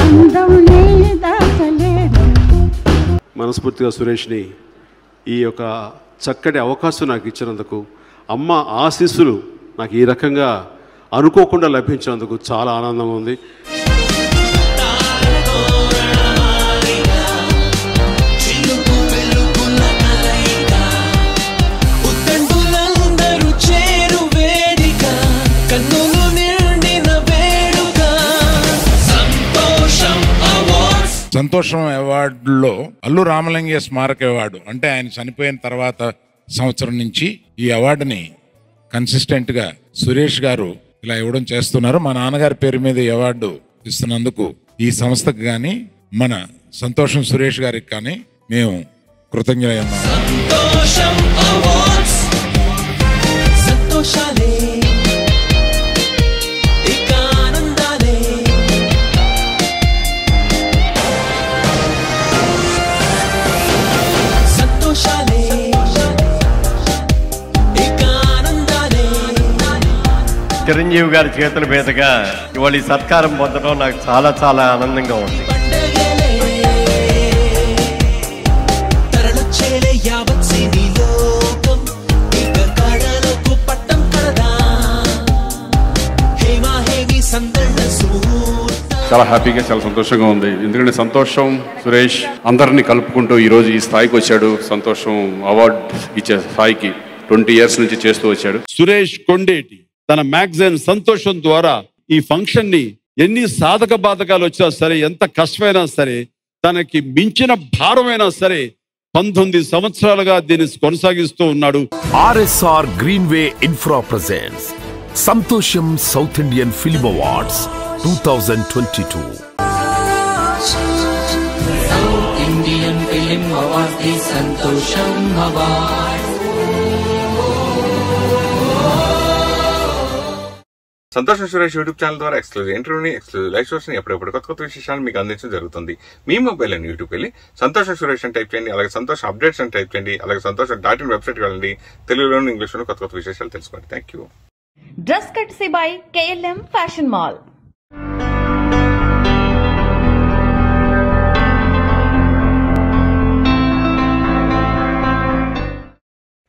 అందం నే దాచలేను. మనస్ఫూర్తిగా సురేష్ని ఈ యొక్క చక్కటి అవకాశం నాకు ఇచ్చినందుకు, అమ్మ ఆశీస్సులు నాకు ఈ రకంగా అనుకోకుండా లభించినందుకు చాలా ఆనందంగా ఉంది. సంతోషం అవార్డులో అల్లు రామలింగయ్య స్మారక అవార్డు అంటే ఆయన చనిపోయిన తర్వాత సంవత్సరం నుంచి ఈ అవార్డుని కన్సిస్టెంట్గా సురేష్ గారు ఇలా ఇవ్వడం చేస్తున్నారు. మా నాన్నగారి పేరు మీద ఈ అవార్డు ఇస్తున్నందుకు ఈ సంస్థకు కానీ మన సంతోషం సురేష్ గారికి కానీ మేము కృతజ్ఞులై ఉన్నాము. చిరంజీవి గారి చేతుల మీదుగా ఇవాళ ఈ సత్కారం పొందడం నాకు చాలా చాలా ఆనందంగా ఉంది. చాలా హ్యాపీగా చాలా సంతోషంగా ఉంది. ఎందుకంటే సంతోషం సురేష్ అందరినీ కలుపుకుంటూ ఈరోజు ఈ స్థాయికి వచ్చాడు. సంతోషం అవార్డు ఇచ్చే స్థాయికి 20 years నుంచి చేస్తూ వచ్చాడు. సురేష్ కొండేటి తన మ్యాగజైన్ సంతోషం ద్వారా ఈ ఫంక్షన్ ని ఎన్ని సాధక బాధకాలు వచ్చినా సరే, ఎంత కష్టమైనా సరే, తనకి మించిన భారమైనా సరే 19 సంవత్సరాలుగా దీన్ని కొనసాగిస్తూ ఉన్నాడు. RSR Greenway Infra presents Santosham South Indian film awards 2022. South Indian film awards సంతోషం అవార్డ్స్. సంతోషం సురేష్ యూట్యూబ్ ఛానల్ ద్వారా ఎక్స్క్లూజివ్ ఇంటర్వ్యూని, ఎక్స్క్లూజివ్ లైవ్ షోస్ ని, ఎప్పుడెప్పుడు కొత్త విశేషాలు మీకు అందించడం జరుగుతుంది. మీ మొబైల్ అని యూట్యూబ్ వెళ్ళి సంతోషం సురేష్ అని టైప్ చేయండి, అలాగే సంతోషం అప్డేట్స్ అని టైప్ చేయండి, అలాగే సంతోషం.in వెబ్సైట్ వెళ్ళండి. తెలుగులోను ఇంగ్లీష్లోను కొత్త విశేషాలు తెలుసుకోండి. Thank you. Dress కట్సీ by KLM fashion mall.